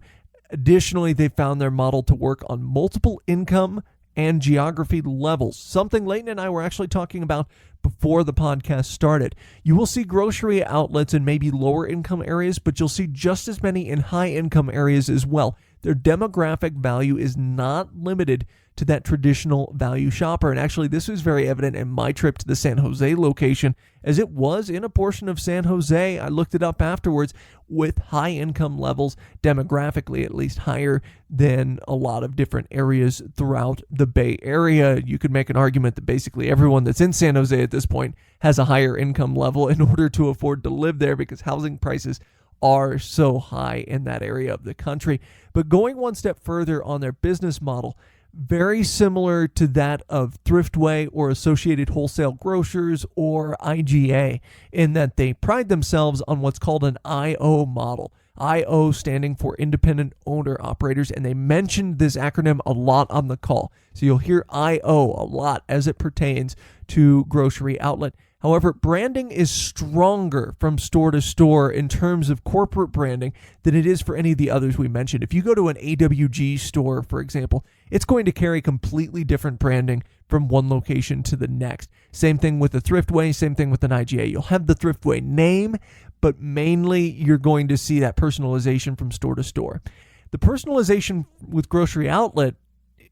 Additionally, they found their model to work on multiple income and geography levels, something Layton and I were actually talking about before the podcast started. You will see grocery outlets in maybe lower income areas, but you'll see just as many in high income areas as well. Their demographic value is not limited to that traditional value shopper. And actually, this was very evident in my trip to the San Jose location, as it was in a portion of San Jose. I looked it up afterwards, with high income levels, demographically at least, higher than a lot of different areas throughout the Bay Area. You could make an argument that basically everyone that's in San Jose at this point has a higher income level in order to afford to live there, because housing prices are so high in that area of the country. But going one step further on their business model, very similar to that of Thriftway or Associated Wholesale Grocers or IGA, in that they pride themselves on what's called an IO model. IO standing for Independent Owner Operators, and they mentioned this acronym a lot on the call. So you'll hear IO a lot as it pertains to grocery outlet. However, branding is stronger from store to store in terms of corporate branding than it is for any of the others we mentioned. If you go to an AWG store, for example, it's going to carry completely different branding from one location to the next. Same thing with the Thriftway, same thing with an IGA. You'll have the Thriftway name, but mainly you're going to see that personalization from store to store. The personalization with grocery outlet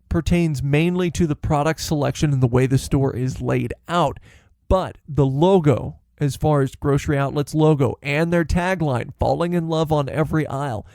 pertains mainly to the product selection and the way the store is laid out. But the logo, as far as grocery outlet's logo and their tagline, falling in love on every aisle,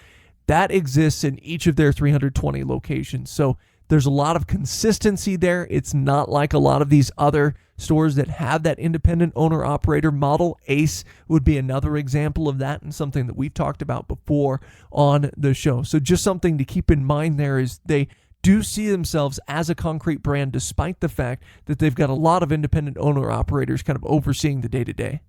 that exists in each of their 320 locations. So there's a lot of consistency there. It's not like a lot of these other stores that have that independent owner operator model. Ace would be another example of that, and something that we've talked about before on the show. So just something to keep in mind there is they do see themselves as a concrete brand, despite the fact that they've got a lot of independent owner operators kind of overseeing the day-to-day.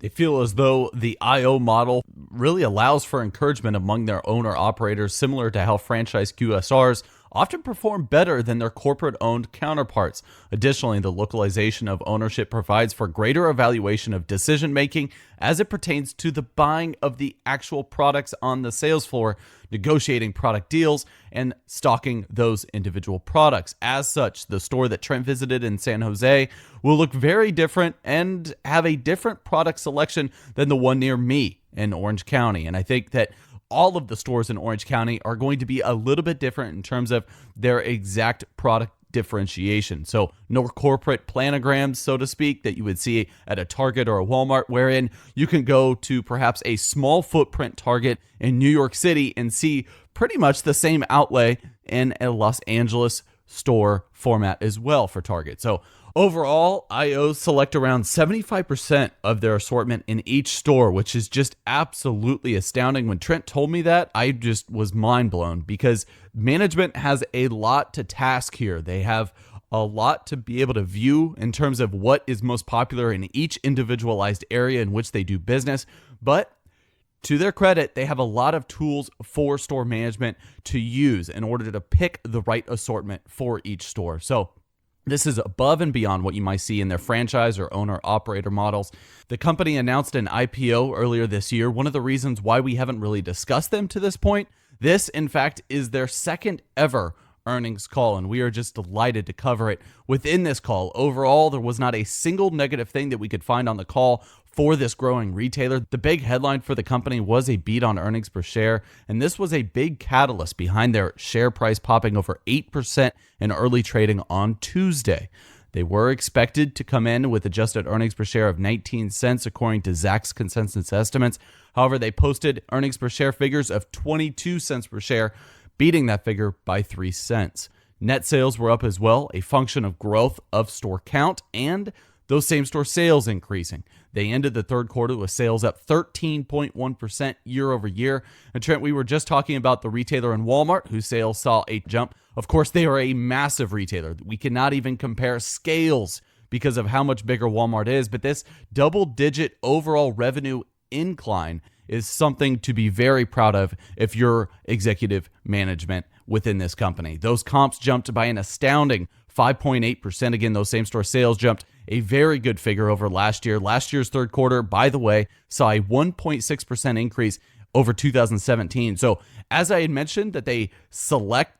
They feel as though the IO model really allows for encouragement among their owner operators, similar to how franchise QSRs often perform better than their corporate-owned counterparts. Additionally, the localization of ownership provides for greater evaluation of decision-making as it pertains to the buying of the actual products on the sales floor, negotiating product deals, and stocking those individual products. As such, the store that Trent visited in San Jose will look very different and have a different product selection than the one near me in Orange County. And I think that all of the stores in Orange County are going to be a little bit different in terms of their exact product differentiation. So no corporate planograms, so to speak, that you would see at a Target or a Walmart, wherein you can go to perhaps a small footprint Target in New York City and see pretty much the same outlay in a Los Angeles store format as well for Target. So overall, IOs select around 75% of their assortment in each store, which is just absolutely astounding. When Trent told me that, I just was mind blown, because management has a lot to task here. They have a lot to be able to view in terms of what is most popular in each individualized area in which they do business. But to their credit, they have a lot of tools for store management to use in order to pick the right assortment for each store. So this is above and beyond what you might see in their franchise or owner-operator models. The company announced an IPO earlier this year. One of the reasons why we haven't really discussed them to this point, this, in fact, is their second ever earnings call, and we are just delighted to cover it within this call. Overall, there was not a single negative thing that we could find on the call for this growing retailer. The big headline for the company was a beat on earnings per share, and this was a big catalyst behind their share price popping over 8% in early trading on Tuesday. They were expected to come in with adjusted earnings per share of 19 cents, according to Zacks consensus estimates. However, they posted earnings per share figures of 22 cents per share, beating that figure by 3 cents. Net sales were up as well, a function of growth of store count and those same-store sales increasing. They ended the third quarter with sales up 13.1% year over year. And Trent, we were just talking about the retailer in Walmart, whose sales saw a jump. Of course, they are a massive retailer. We cannot even compare scales because of how much bigger Walmart is. But this double-digit overall revenue incline is something to be very proud of if you're executive management within this company. Those comps jumped by an astounding 5.8%. Again, those same-store sales jumped a very good figure over last year. Last year's third quarter, by the way, saw a 1.6% increase over 2017. So as I had mentioned that they handpick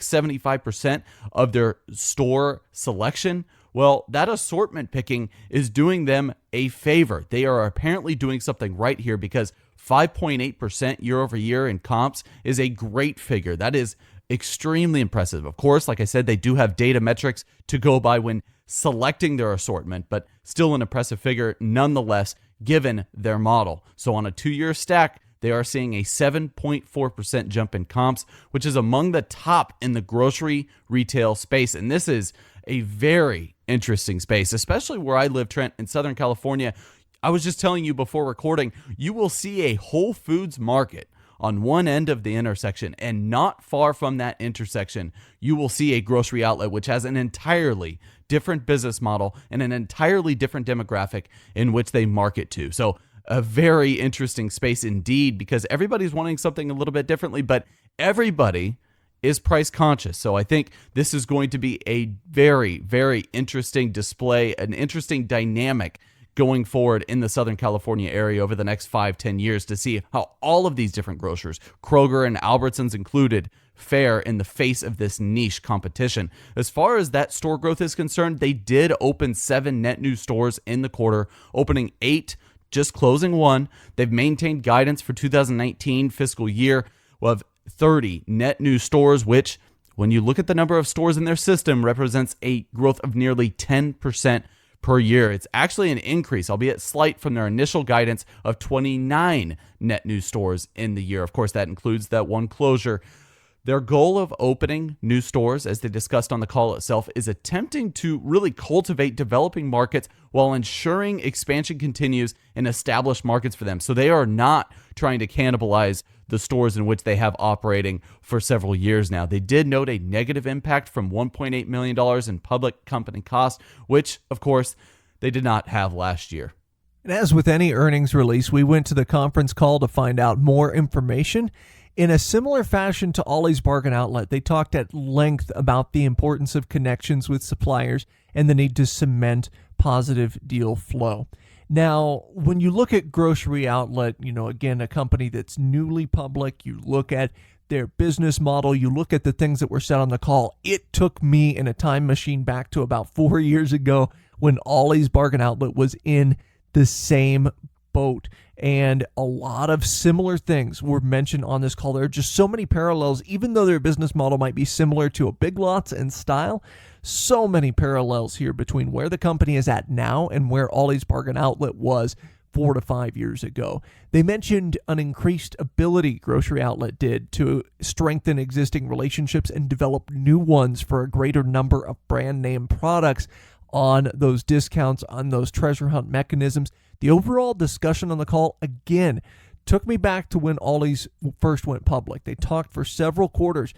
75% of their store selection. Well, that assortment picking is doing them a favor. They are apparently doing something right here because 5.8% year over year in comps is a great figure. That is extremely impressive. Of course, like I said, they do have data metrics to go by when selecting their assortment, but still an impressive figure nonetheless, given their model. So on a 2-year stack, they are seeing a 7.4% jump in comps, which is among the top in the grocery retail space. And this is a very interesting space, especially where I live, Trent, in Southern California. I was just telling you before recording, you will see a Whole Foods market on one end of the intersection, and not far from that intersection, you will see a grocery outlet which has an entirely different business model and an entirely different demographic in which they market to. So a very interesting space indeed, because everybody's wanting something a little bit differently, but everybody is price conscious. So I think this is going to be a very, very interesting display, an interesting dynamic going forward in the Southern California area over the next 5-10 years to see how all of these different grocers, Kroger and Albertsons included, fare in the face of this niche competition. As far as that store growth is concerned, they did open 7 net new stores in the quarter, opening 8, just closing 1. They've maintained guidance for 2019 fiscal year of 30 net new stores, which, when you look at the number of stores in their system, represents a growth of nearly 10% per year. It's actually an increase, albeit slight, from their initial guidance of 29 net new stores in the year. Of course, that includes that one closure. Their goal of opening new stores, as they discussed on the call itself, is attempting to really cultivate developing markets while ensuring expansion continues in established markets for them. So they are not trying to cannibalize the stores in which they have operating for several years now. They did note a negative impact from $1.8 million in public company costs, which, of course, they did not have last year. And as with any earnings release, we went to the conference call to find out more information. In a similar fashion to Ollie's Bargain Outlet, they talked at length about the importance of connections with suppliers and the need to cement positive deal flow. Now, when you look at Grocery Outlet, again, a company that's newly public, you look at their business model, you look at the things that were said on the call. It took me in a time machine back to about 4 years ago when Ollie's Bargain Outlet was in the same boat. And a lot of similar things were mentioned on this call. There are just so many parallels, even though their business model might be similar to a Big Lots in style. So many parallels here between where the company is at now and where Ollie's Bargain Outlet was 4 to 5 years ago. They mentioned an increased ability Grocery Outlet did to strengthen existing relationships and develop new ones for a greater number of brand name products on those discounts, on those treasure hunt mechanisms. The overall discussion on the call, again, took me back to when Ollie's first went public. They talked for several quarters,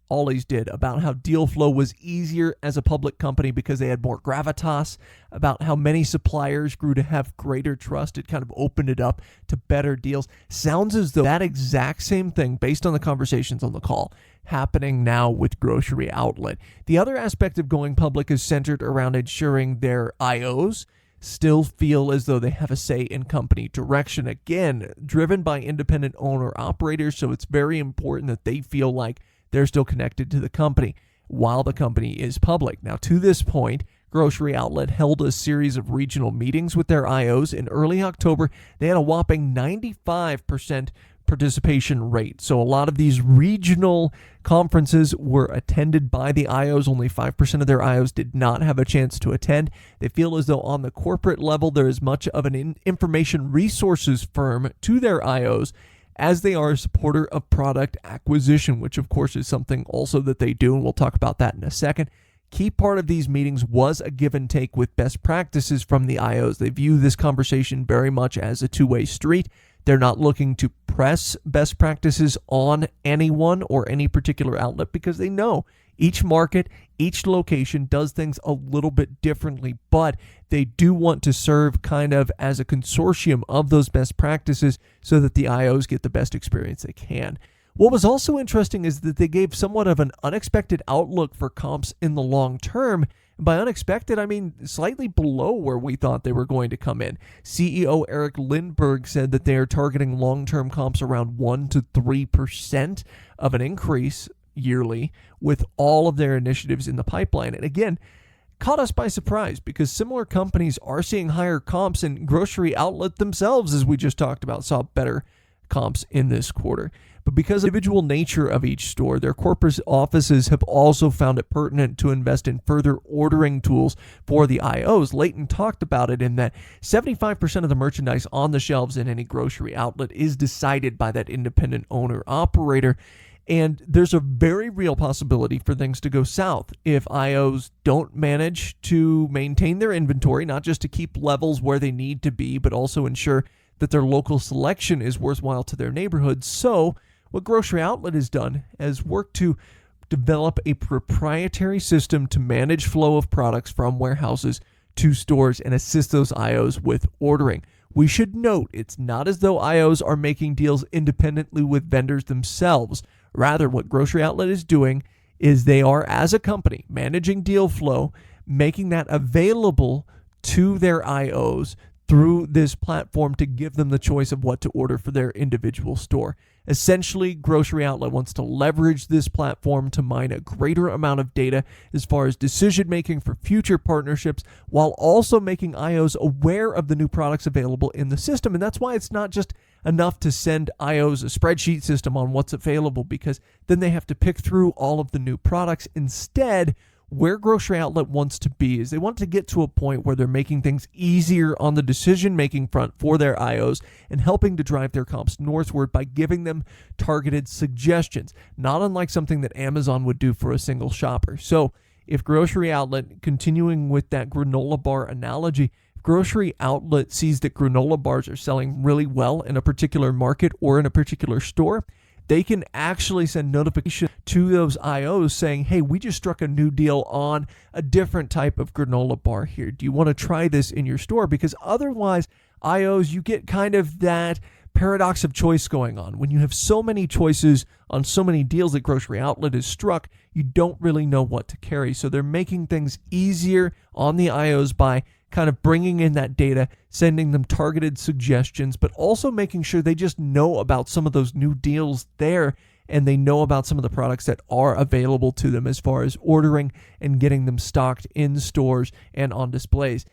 Ollie's did, about how deal flow was easier as a public company because they had more gravitas, about how many suppliers grew to have greater trust. It kind of opened it up to better deals. Sounds as though that exact same thing, based on the conversations on the call, happening now with Grocery Outlet. The other aspect of going public is centered around ensuring their IOs still feel as though they have a say in company direction. Again, driven by independent owner-operators, so it's very important that they feel like they're still connected to the company while the company is public. Now, to this point, Grocery Outlet held a series of regional meetings with their IOs. In early October, they had a whopping 95% participation rate. So a lot of these regional conferences were attended by the IOs. Only 5% of their IOs did not have a chance to attend. They feel as though on the corporate level, there is much of an information resources firm to their IOs as they are a supporter of product acquisition, which of course is something also that they do, and we'll talk about that in a second. Key part of these meetings was a give and take with best practices from the IOs. They view this conversation very much as a two-way street. They're not looking to press best practices on anyone or any particular outlet because they know each market, each location does things a little bit differently, but they do want to serve kind of as a consortium of those best practices so that the IOs get the best experience they can. What was also interesting is that they gave somewhat of an unexpected outlook for comps in the long term. By unexpected, I mean slightly below where we thought they were going to come in. CEO Eric Lindbergh said that they are targeting long-term comps around 1 to 3% of an increase yearly with all of their initiatives in the pipeline. And again, caught us by surprise because similar companies are seeing higher comps, and Grocery Outlet themselves, as we just talked about, saw better comps in this quarter. But because of the individual nature of each store, their corporate offices have also found it pertinent to invest in further ordering tools for the IOs. Layton talked about it in that 75% of the merchandise on the shelves in any grocery outlet is decided by that independent owner-operator. And there's a very real possibility for things to go south if IOs don't manage to maintain their inventory, not just to keep levels where they need to be, but also ensure that their local selection is worthwhile to their neighborhood. So what Grocery Outlet has done is worked to develop a proprietary system to manage flow of products from warehouses to stores and assist those IOs with ordering. We should note it's not as though IOs are making deals independently with vendors themselves. Rather, what Grocery Outlet is doing is they are, as a company, managing deal flow, making that available to their IOs through this platform to give them the choice of what to order for their individual store. Essentially, Grocery Outlet wants to leverage this platform to mine a greater amount of data as far as decision making for future partnerships, while also making IOs aware of the new products available in the system. And that's why it's not just enough to send IOs a spreadsheet system on what's available, because then they have to pick through all of the new products. Instead, where Grocery Outlet wants to be is they want to get to a point where they're making things easier on the decision-making front for their IOs and helping to drive their comps northward by giving them targeted suggestions, not unlike something that Amazon would do for a single shopper. So if Grocery Outlet, continuing with that granola bar analogy, Grocery Outlet sees that granola bars are selling really well in a particular market or in a particular store, they can actually send notification to those IOs saying, hey, we just struck a new deal on a different type of granola bar here. Do you want to try this in your store? Because otherwise, IOs, you get kind of that paradox of choice going on. When you have so many choices on so many deals that Grocery Outlet has struck, you don't really know what to carry. So they're making things easier on the IOs by kind of bringing in that data, sending them targeted suggestions, but also making sure they just know about some of those new deals there, and they know about some of the products that are available to them as far as ordering and getting them stocked in stores and on displays.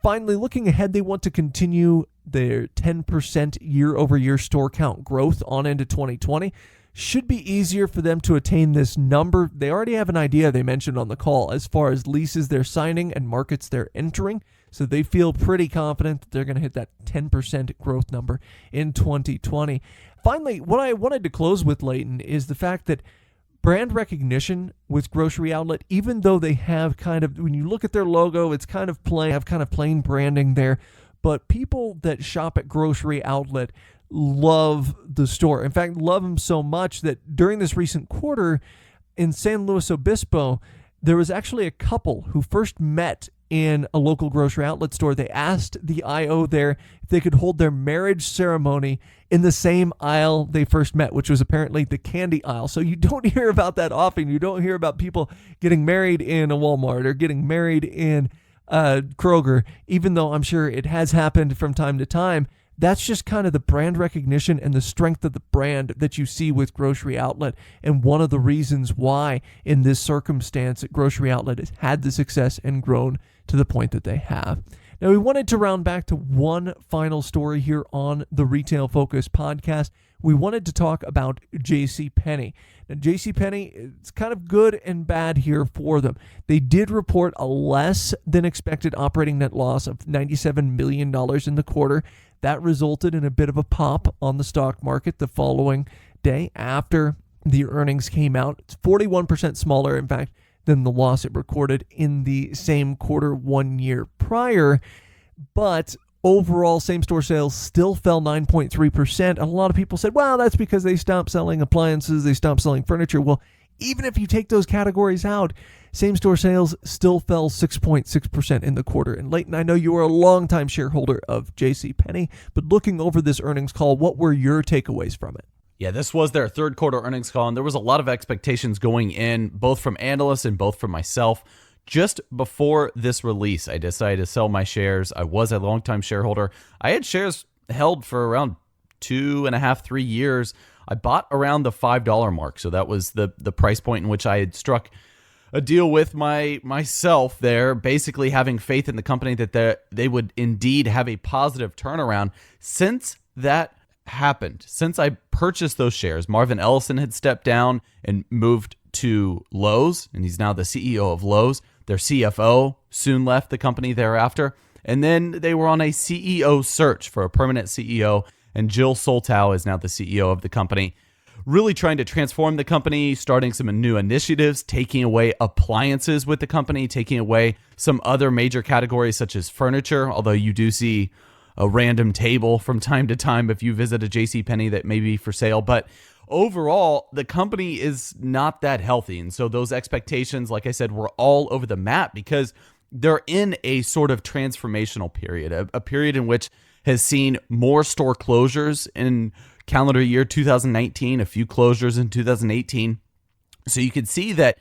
Finally, looking ahead, they want to continue their 10% year-over-year store count growth on into 2020. Should be easier for them to attain this number. They already have an idea, they mentioned on the call, as far as leases they're signing and markets they're entering. So they feel pretty confident that they're going to hit that 10% growth number in 2020. Finally, what I wanted to close with, Layton, is the fact that brand recognition with Grocery Outlet, even though they have kind of, when you look at their logo, it's kind of plain, have kind of plain branding there. But people that shop at Grocery Outlet love the store. In fact, love them so much that during this recent quarter in San Luis Obispo, there was actually a couple who first met in a local Grocery Outlet store. They asked the IO there if they could hold their marriage ceremony in the same aisle they first met, which was apparently the candy aisle. So you don't hear about that often. You don't hear about people getting married in a Walmart or getting married in Kroger, even though I'm sure it has happened from time to time. That's just kind of the brand recognition and the strength of the brand that you see with Grocery Outlet, and one of the reasons why in this circumstance Grocery Outlet has had the success and grown to the point that they have. Now, we wanted to round back to one final story here on the Retail Focus podcast. We wanted to talk about JCPenney. Now, JCPenney, it's kind of good and bad here for them. They did report a less than expected operating net loss of $97 million in the quarter. That resulted in a bit of a pop on the stock market the following day after the earnings came out. It's 41% smaller, in fact, than the loss it recorded in the same quarter 1 year prior. But overall, same-store sales still fell 9.3%. A lot of people said, well, that's because they stopped selling appliances, they stopped selling furniture. Well, even if you take those categories out, same-store sales still fell 6.6% in the quarter. And Layton, I know you are a longtime shareholder of JCPenney, but looking over this earnings call, what were your takeaways from it? Yeah, this was their third quarter earnings call, and there was a lot of expectations going in, both from analysts and both from myself. Just before this release, I decided to sell my shares. I was a longtime shareholder. I had shares held for around 2.5, 3 years. I bought around the $5 mark, so that was the price point in which I had struck a deal with myself there, basically having faith in the company that they would indeed have a positive turnaround. Since that happened, since I purchased those shares, Marvin Ellison had stepped down and moved to Lowe's, and he's now the CEO of Lowe's. Their CFO soon left the company thereafter, and then they were on a CEO search for a permanent CEO, and Jill Soltau is now the CEO of the company, really trying to transform the company, starting some new initiatives, taking away appliances with the company, taking away some other major categories such as furniture, although you do see a random table from time to time if you visit a JCPenney that may be for sale. But overall, the company is not that healthy. And so those expectations, like I said, were all over the map because they're in a sort of transformational period, a period in which has seen more store closures in calendar year 2019, a few closures in 2018. So you can see that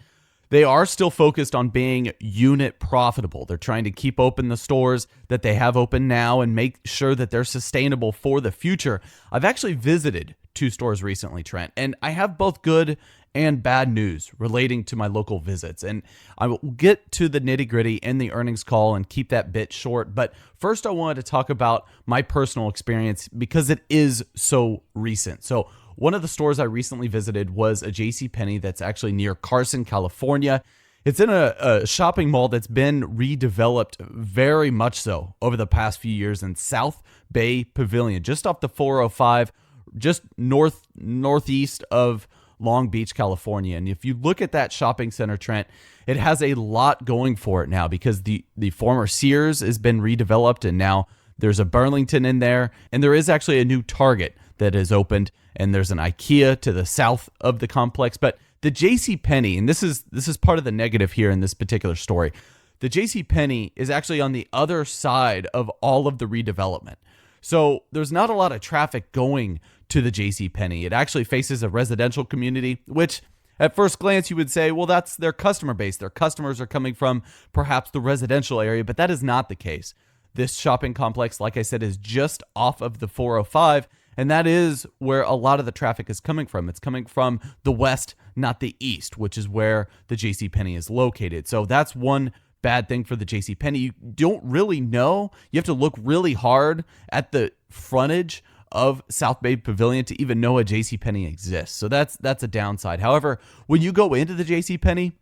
they are still focused on being unit profitable. They're trying to keep open the stores that they have open now and make sure that they're sustainable for the future. I've actually visited 2 stores recently, Trent, and I have both good and bad news relating to my local visits. And I will get to the nitty-gritty in the earnings call and keep that bit short. But first, I wanted to talk about my personal experience because it is so recent. So one of the stores I recently visited was a JCPenney that's actually near Carson, California. It's in a shopping mall that's been redeveloped very much so over the past few years in South Bay Pavilion, just off the 405, just northeast of Long Beach, California. And if you look at that shopping center, Trent, it has a lot going for it now because the former Sears has been redeveloped and now there's a Burlington in there, and there is actually a new Target that has opened, and there's an IKEA to the south of the complex. But the JCPenney, and this is part of the negative here in this particular story, the JCPenney is actually on the other side of all of the redevelopment. So there's not a lot of traffic going to the JCPenney. It actually faces a residential community, which at first glance you would say, well, that's their customer base. Their customers are coming from perhaps the residential area, but that is not the case. This shopping complex, like I said, is just off of the 405, and that is where a lot of the traffic is coming from. It's coming from the west, not the east, which is where the JCPenney is located. So that's one bad thing for the JCPenney. You don't really know. You have to look really hard at the frontage of South Bay Pavilion to even know a JCPenney exists. So that's a downside. However, when you go into the JCPenney,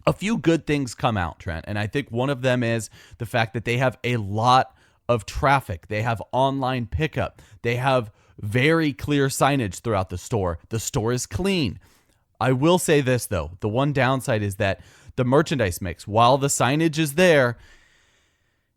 a few good things come out, Trent. And I think one of them is the fact that they have a lot of traffic. They have online pickup. They have very clear signage throughout the store. The store is clean. I will say this, though. The one downside is that the merchandise mix, while the signage is there,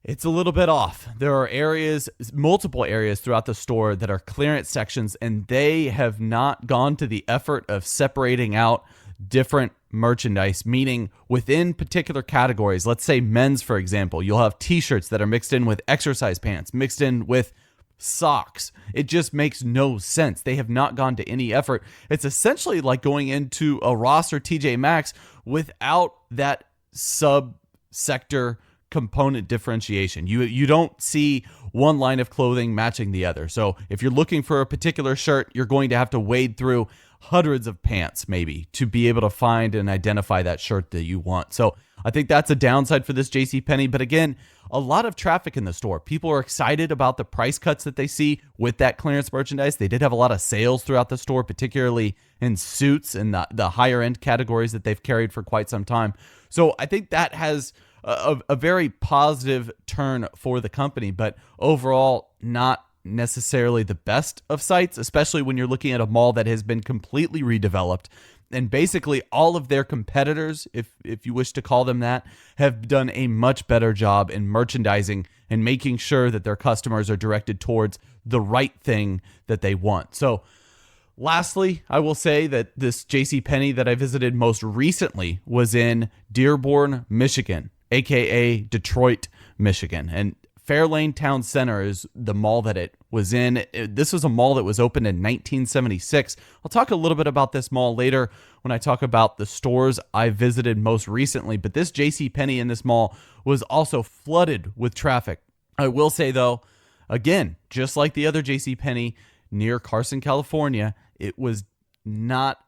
it's a little bit off. There are areas, multiple areas throughout the store that are clearance sections, and they have not gone to the effort of separating out different merchandise, meaning within particular categories. Let's say men's, for example, you'll have t-shirts that are mixed in with exercise pants, mixed in with socks. It just makes no sense. They have not gone to any effort. It's essentially like going into a Ross or TJ Maxx without that sub-sector component differentiation. You don't see one line of clothing matching the other. So if you're looking for a particular shirt, you're going to have to wade through hundreds of pants maybe to be able to find and identify that shirt that you want. So I think that's a downside for this JCPenney. But again, a lot of traffic in the store. People are excited about the price cuts that they see with that clearance merchandise. They did have a lot of sales throughout the store, particularly in suits and the higher end categories that they've carried for quite some time. So I think that has a very positive turn for the company, but overall not necessarily the best of sights, especially when you're looking at a mall that has been completely redeveloped. And basically all of their competitors, if you wish to call them that, have done a much better job in merchandising and making sure that their customers are directed towards the right thing that they want. So lastly, I will say that this JCPenney that I visited most recently was in Dearborn, Michigan, aka Detroit, Michigan. And Fairlane Town Center is the mall that it was in. This was a mall that was opened in 1976. I'll talk a little bit about this mall later when I talk about the stores I visited most recently. But this JCPenney in this mall was also flooded with traffic. I will say, though, again, just like the other JCPenney near Carson, California, it was not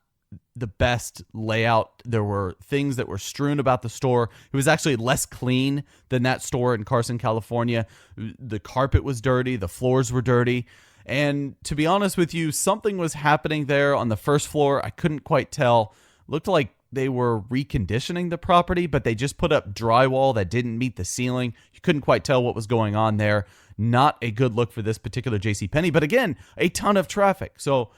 the best layout. There were things that were strewn about the store. It was actually less clean than that store in Carson, California. The carpet was dirty. The floors were dirty. And to be honest with you, something was happening there on the first floor. I couldn't quite tell. Looked like they were reconditioning the property, but they just put up drywall that didn't meet the ceiling. You couldn't quite tell what was going on there. Not a good look for this particular JCPenney, but again, a ton of traffic. So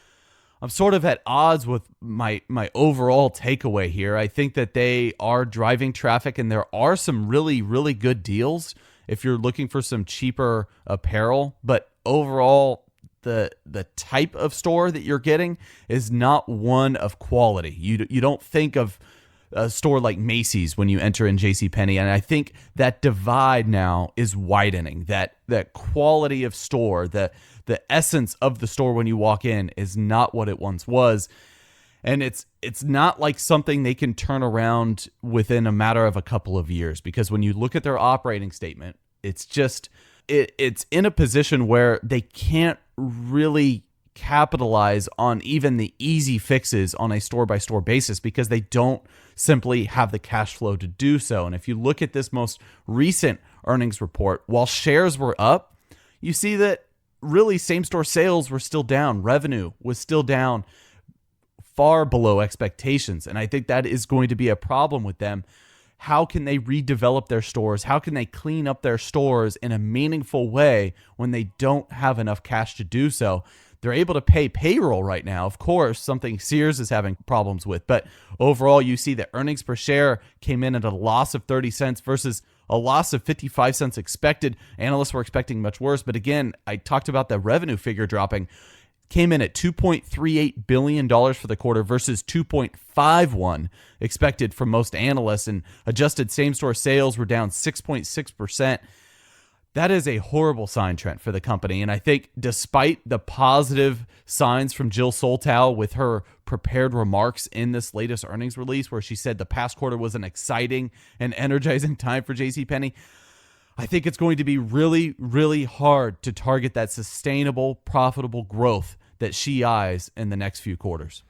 I'm sort of at odds with my overall takeaway here. I think that they are driving traffic, and there are some really, really good deals if you're looking for some cheaper apparel. But overall, the type of store that you're getting is not one of quality. You don't think of a store like Macy's when you enter in JCPenney, and I think that divide now is widening. That quality of store, the essence of the store when you walk in is not what it once was. And it's not like something they can turn around within a matter of a couple of years, because when you look at their operating statement, it's just it's in a position where they can't really capitalize on even the easy fixes on a store-by-store basis because they don't simply have the cash flow to do so. And if you look at this most recent earnings report, while shares were up, you see that really same-store sales were still down. Revenue was still down, far below expectations. And I think that is going to be a problem with them. How can they redevelop their stores? How can they clean up their stores in a meaningful way when they don't have enough cash to do so? They're able to pay payroll right now, of course, something Sears is having problems with. But overall, you see that earnings per share came in at a loss of 30 cents versus a loss of 55 cents expected. Analysts were expecting much worse. But again, I talked about the revenue figure dropping. Came in at $2.38 billion for the quarter versus $2.51 expected from most analysts, and adjusted same-store sales were down 6.6%. That is a horrible sign, Trent, for the company. And I think despite the positive signs from Jill Soltau with her prepared remarks in this latest earnings release, where she said the past quarter was an exciting and energizing time for JCPenney, I think it's going to be really, really hard to target that sustainable, profitable growth that she eyes in the next few quarters.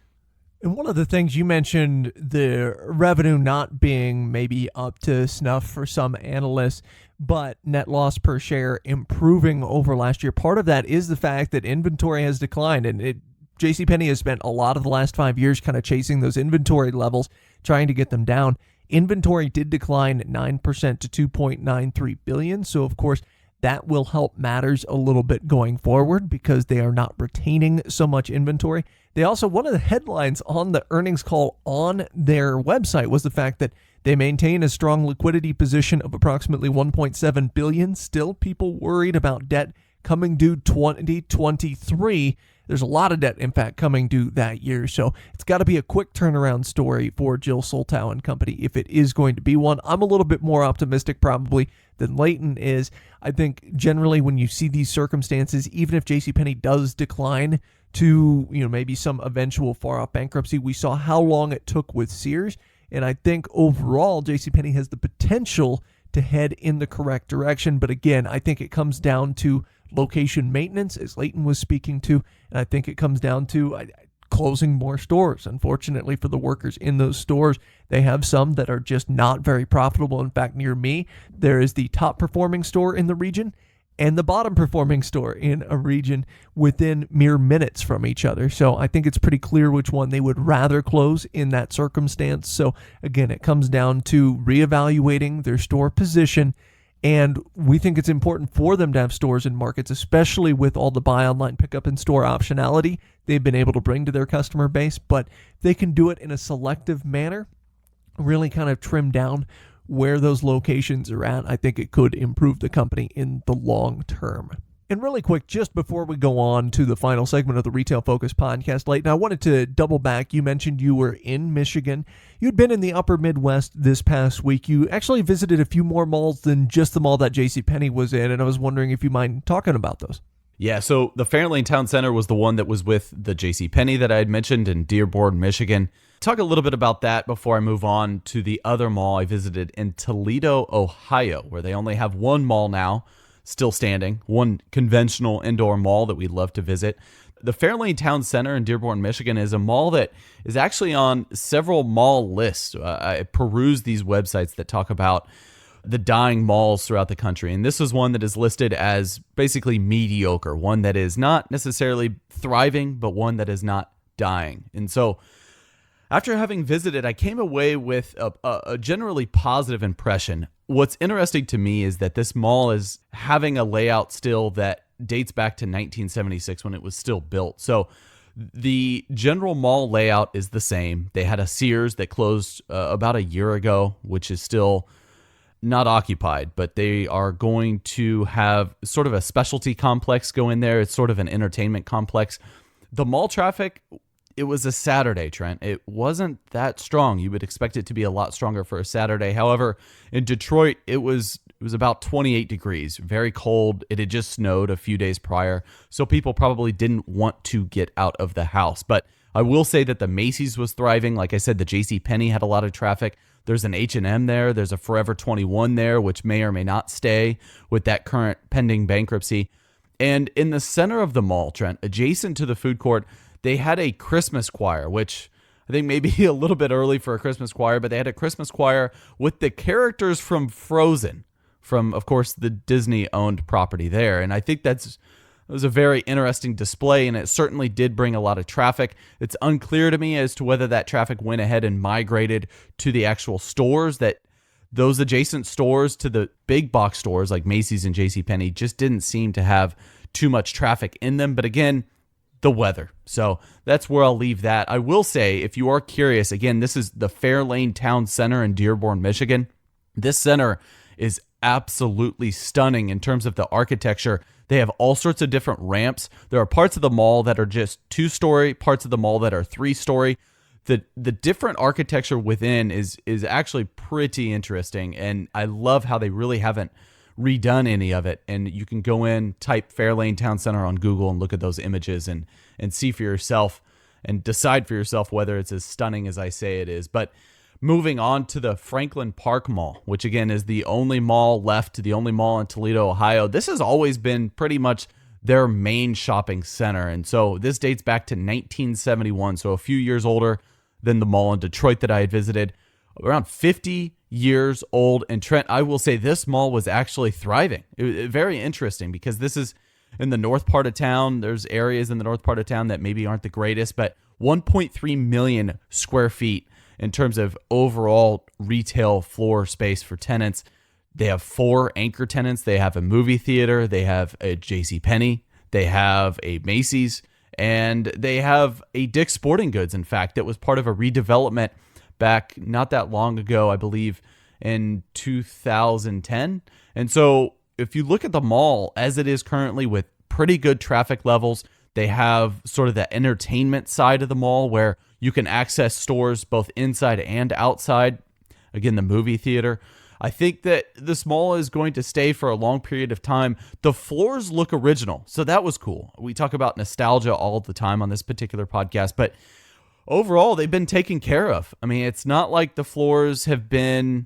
And one of the things you mentioned, the revenue not being maybe up to snuff for some analysts, but net loss per share improving over last year. Part of that is the fact that inventory has declined, and JCPenney has spent a lot of the last 5 years kind of chasing those inventory levels, trying to get them down. Inventory did decline 9% to $2.93 billion. So, of course, that will help matters a little bit going forward because they are not retaining so much inventory. They also, one of the headlines on the earnings call on their website was the fact that they maintain a strong liquidity position of approximately $1.7 billion. Still, people worried about debt coming due 2023. There's a lot of debt, in fact, coming due that year. So it's got to be a quick turnaround story for Jill Soltau and company if it is going to be one. I'm a little bit more optimistic probably than Layton is. I think generally when you see these circumstances, even if JCPenney does decline to maybe some eventual far-off bankruptcy, we saw how long it took with Sears. And I think overall JCPenney has the potential to head in the correct direction. But again, I think it comes down to location maintenance, as Layton was speaking to, and I think it comes down to closing more stores. Unfortunately for the workers in those stores, they have some that are just not very profitable. In fact, near me, there is the top performing store in the region and the bottom performing store in a region within mere minutes from each other. So I think it's pretty clear which one they would rather close in that circumstance. So again, it comes down to reevaluating their store position. And we think it's important for them to have stores in markets, especially with all the buy online, pick up in store optionality they've been able to bring to their customer base. But they can do it in a selective manner, really kind of trim down where those locations are at. I think it could improve the company in the long term. And really quick, just before we go on to the final segment of the Retail Focus podcast, Layton, I wanted to double back. You mentioned you were in Michigan. You'd been in the upper Midwest this past week. You actually visited a few more malls than just the mall that JCPenney was in, and I was wondering if you mind talking about those. Yeah, so the Fairlane Town Center was the one that was with the JCPenney that I had mentioned in Dearborn, Michigan. Talk a little bit about that before I move on to the other mall I visited in Toledo, Ohio, where they only have one mall now, still standing, one conventional indoor mall that we'd love to visit. The Fairlane Town Center in Dearborn, Michigan is a mall that is actually on several mall lists. I peruse these websites that talk about the dying malls throughout the country, and this is one that is listed as basically mediocre, one that is not necessarily thriving, but one that is not dying. And so after having visited, I came away with a generally positive impression. What's interesting to me is that this mall is having a layout still that dates back to 1976 when it was still built. So the general mall layout is the same. They had a Sears that closed about a year ago, which is still not occupied, but they are going to have sort of a specialty complex go in there. It's sort of an entertainment complex. The mall traffic, it was a Saturday, Trent. It wasn't that strong. You would expect it to be a lot stronger for a Saturday. However, in Detroit, it was about 28 degrees, very cold. It had just snowed a few days prior, so people probably didn't want to get out of the house. But I will say that the Macy's was thriving. Like I said, the JCPenney had a lot of traffic. There's an H&M there. There's a Forever 21 there, which may or may not stay with that current pending bankruptcy. And in the center of the mall, Trent, adjacent to the food court, they had a Christmas choir, which I think maybe a little bit early for a Christmas choir, but they had a Christmas choir with the characters from Frozen, from, of course, the Disney-owned property there. And I think it was a very interesting display, and it certainly did bring a lot of traffic. It's unclear to me as to whether that traffic went ahead and migrated to the actual stores, that those adjacent stores to the big box stores like Macy's and JCPenney just didn't seem to have too much traffic in them. But again, the weather. So that's where I'll leave that. I will say, if you are curious, again, this is the Fairlane Town Center in Dearborn, Michigan. This center is absolutely stunning in terms of the architecture. They have all sorts of different ramps. There are parts of the mall that are just 2-story, parts of the mall that are 3-story. The different architecture within is actually pretty interesting, and I love how they really haven't redone any of it. And you can go in, type Fairlane Town Center on Google and look at those images and see for yourself and decide for yourself whether it's as stunning as I say it is. But moving on to the Franklin Park Mall, which again is the only mall left, the only mall in Toledo, Ohio. This has always been pretty much their main shopping center. And so this dates back to 1971, so a few years older than the mall in Detroit that I had visited. Around 50 years old. And Trent, I will say this mall was actually thriving. It was very interesting because this is in the north part of town. There's areas in the north part of town that maybe aren't the greatest, but 1.3 million square feet in terms of overall retail floor space for tenants. They have 4 anchor tenants. They have a movie theater. They have a JCPenney. They have a Macy's. And they have a Dick's Sporting Goods, in fact, that was part of a redevelopment back not that long ago, I believe in 2010. And so if you look at the mall as it is currently with pretty good traffic levels, they have sort of the entertainment side of the mall where you can access stores both inside and outside. Again, the movie theater. I think that this mall is going to stay for a long period of time. The floors look original, so that was cool. We talk about nostalgia all the time on this particular podcast, but overall, they've been taken care of. I mean, it's not like the floors have been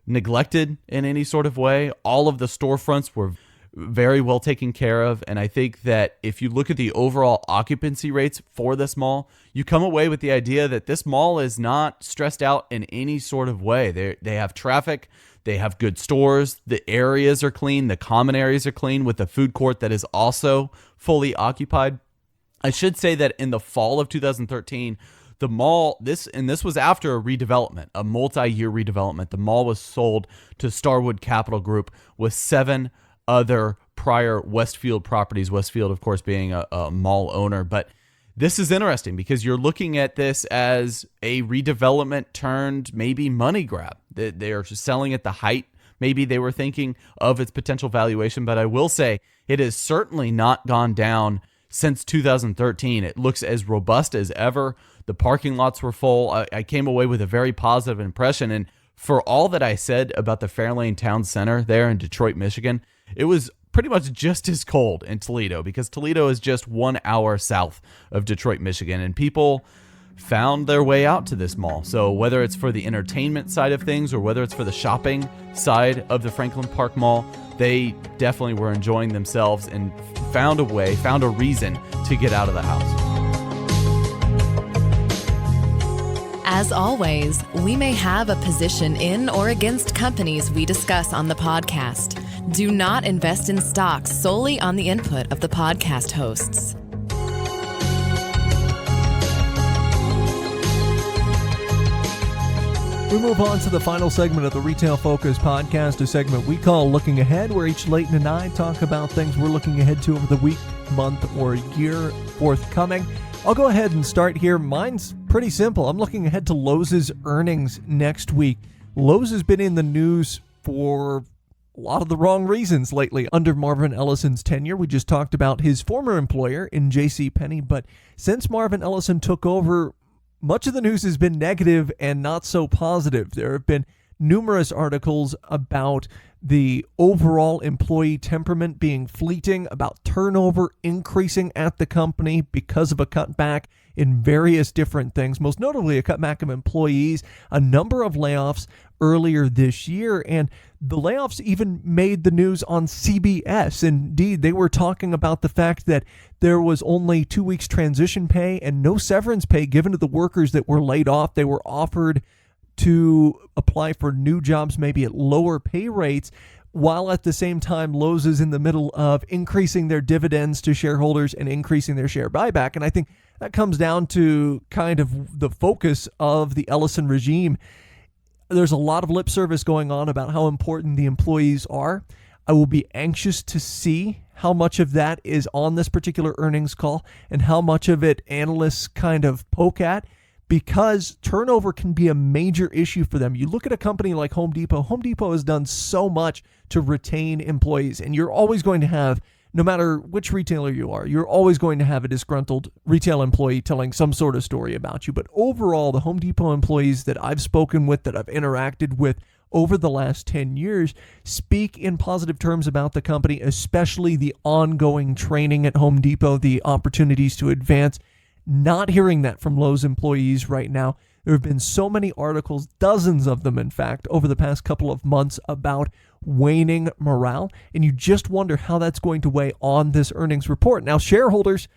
neglected in any sort of way. All of the storefronts were very well taken care of. And I think that if you look at the overall occupancy rates for this mall, you come away with the idea that this mall is not stressed out in any sort of way. They have traffic, they have good stores, the areas are clean, the common areas are clean, with the food court that is also fully occupied. I should say that in the fall of 2013, the mall, this was after a redevelopment, a multi-year redevelopment. The mall was sold to Starwood Capital Group with 7 other prior Westfield properties. Westfield, of course, being a mall owner. But this is interesting because you're looking at this as a redevelopment turned maybe money grab. They are selling at the height maybe they were thinking of its potential valuation. But I will say it has certainly not gone down since 2013. It looks as robust as ever. The parking lots were full. I came away with a very positive impression. And for all that I said about the Fairlane Town Center there in Detroit, Michigan, it was pretty much just as cold in Toledo, because Toledo is just 1 hour south of Detroit, Michigan, and people found their way out to this mall. So whether it's for the entertainment side of things or whether it's for the shopping side of the Franklin Park Mall, they definitely were enjoying themselves and found a reason to get out of the house. As always, we may have a position in or against companies we discuss on the podcast. Do not invest in stocks solely on the input of the podcast hosts. We move on to the final segment of the Retail Focus podcast, a segment we call Looking Ahead, where each Layton and I talk about things we're looking ahead to over the week, month, or year forthcoming. I'll go ahead and start here. Mine's pretty simple. I'm looking ahead to Lowe's earnings next week. Lowe's has been in the news for a lot of the wrong reasons lately under Marvin Ellison's tenure. We just talked about his former employer in Penney, but since Marvin Ellison took over, much of the news has been negative and not so positive. There have been numerous articles about the overall employee temperament being fleeting, about turnover increasing at the company because of a cutback in various different things, most notably a cutback of employees, a number of layoffs earlier this year, and the layoffs even made the news on CBS. Indeed, they were talking about the fact that there was only 2 weeks transition pay and no severance pay given to the workers that were laid off. They were offered to apply for new jobs, maybe at lower pay rates, while at the same time Lowe's is in the middle of increasing their dividends to shareholders and increasing their share buyback. And I think that comes down to kind of the focus of the Ellison regime. There's a lot of lip service going on about how important the employees are. I will be anxious to see how much of that is on this particular earnings call and how much of it analysts kind of poke at, because turnover can be a major issue for them. You look at a company like Home Depot. Home Depot has done so much to retain employees, and you're always going to have, no matter which retailer you are, you're always going to have a disgruntled retail employee telling some sort of story about you. But overall, the Home Depot employees that I've spoken with, that I've interacted with over the last 10 years, speak in positive terms about the company, especially the ongoing training at Home Depot, the opportunities to advance. Not hearing that from Lowe's employees right now. There have been so many articles, dozens of them, in fact, over the past couple of months about waning morale, and you just wonder how that's going to weigh on this earnings report. Now, shareholders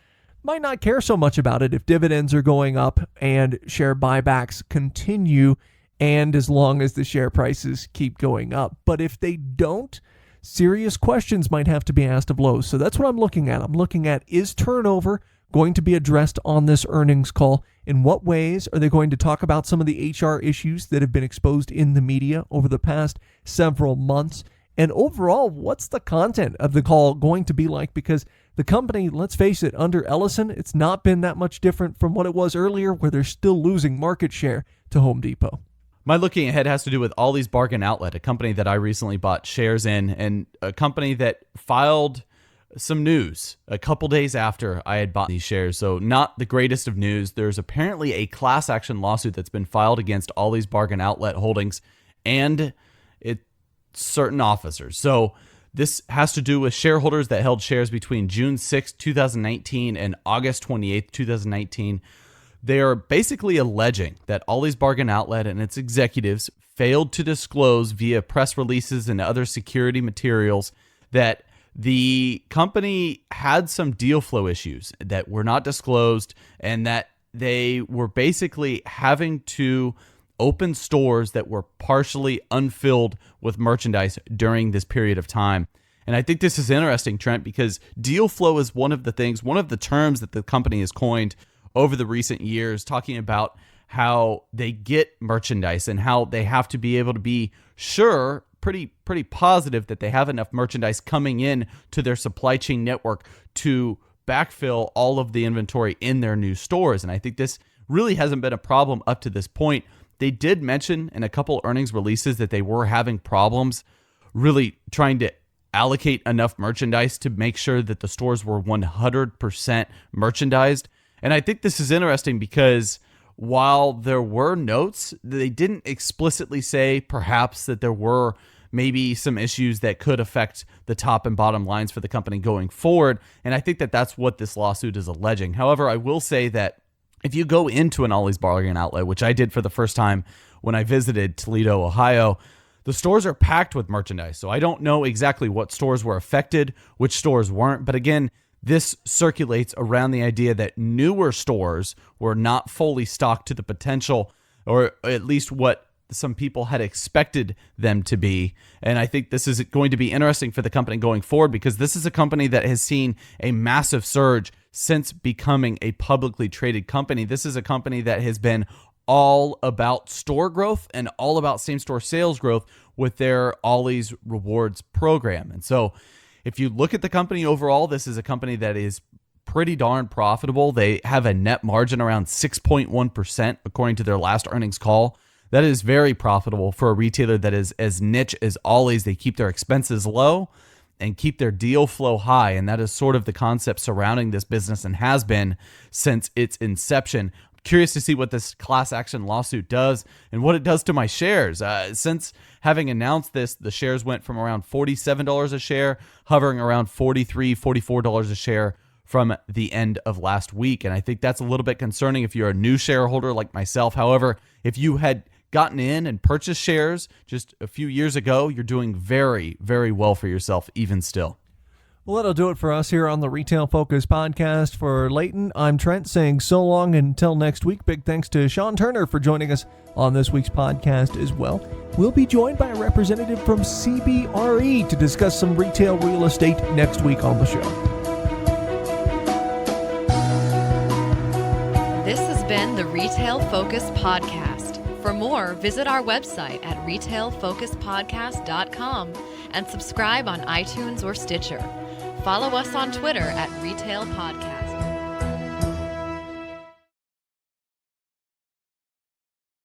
might not care so much about it if dividends are going up and share buybacks continue, and as long as the share prices keep going up. But if they don't, serious questions might have to be asked of Lowe's. So that's what I'm looking at. I'm looking at, is turnover going to be addressed on this earnings call? In what ways are they going to talk about some of the HR issues that have been exposed in the media over the past several months? And overall, what's the content of the call going to be like? Because the company, let's face it, under Ellison, it's not been that much different from what it was earlier, where they're still losing market share to Home Depot. My looking ahead has to do with Ollie's Bargain Outlet, a company that I recently bought shares in, and a company that filed some news a couple days after I had bought these shares. So not the greatest of news. There's apparently a class action lawsuit that's been filed against Ollie's Bargain Outlet Holdings and certain officers. So this has to do with shareholders that held shares between June 6, 2019 and August 28, 2019. They are basically alleging that Ollie's Bargain Outlet and its executives failed to disclose via press releases and other security materials that the company had some deal flow issues that were not disclosed, and that they were basically having to open stores that were partially unfilled with merchandise during this period of time. And I think this is interesting, Trent, because deal flow is one of the terms that the company has coined over the recent years, talking about how they get merchandise and how they have to be able to be sure, pretty positive that they have enough merchandise coming in to their supply chain network to backfill all of the inventory in their new stores. And I think this really hasn't been a problem up to this point. They did mention in a couple earnings releases that they were having problems really trying to allocate enough merchandise to make sure that the stores were 100% merchandised. And I think this is interesting because while there were notes, they didn't explicitly say perhaps that there were maybe some issues that could affect the top and bottom lines for the company going forward. And I think that that's what this lawsuit is alleging. However, I will say that if you go into an Ollie's Bargain Outlet, which I did for the first time when I visited Toledo, Ohio, the stores are packed with merchandise. So I don't know exactly what stores were affected, which stores weren't. But again, this circulates around the idea that newer stores were not fully stocked to the potential, or at least what some people had expected them to be. And I think this is going to be interesting for the company going forward, because this is a company that has seen a massive surge since becoming a publicly traded company. This is a company that has been all about store growth and all about same-store sales growth with their Ollie's Rewards program. And so if you look at the company overall, this is a company that is pretty darn profitable. They have a net margin around 6.1% according to their last earnings call. That is very profitable for a retailer that is as niche as Ollie's. They keep their expenses low and keep their deal flow high. And that is sort of the concept surrounding this business and has been since its inception. I'm curious to see what this class action lawsuit does and what it does to my shares. Since having announced this, the shares went from around $47 a share, hovering around $43, $44 a share from the end of last week. And I think that's a little bit concerning if you're a new shareholder like myself. However, if you had gotten in and purchased shares just a few years ago, you're doing very, very well for yourself even still. Well, that'll do it for us here on the Retail Focus podcast. For Layton, I'm Trent saying so long until next week. Big thanks to Sean Turner for joining us on this week's podcast as well. We'll be joined by a representative from CBRE to discuss some retail real estate next week on the show. This has been the Retail Focus podcast. For more, visit our website at retailfocuspodcast.com and subscribe on iTunes or Stitcher. Follow us on Twitter at Retail Podcast.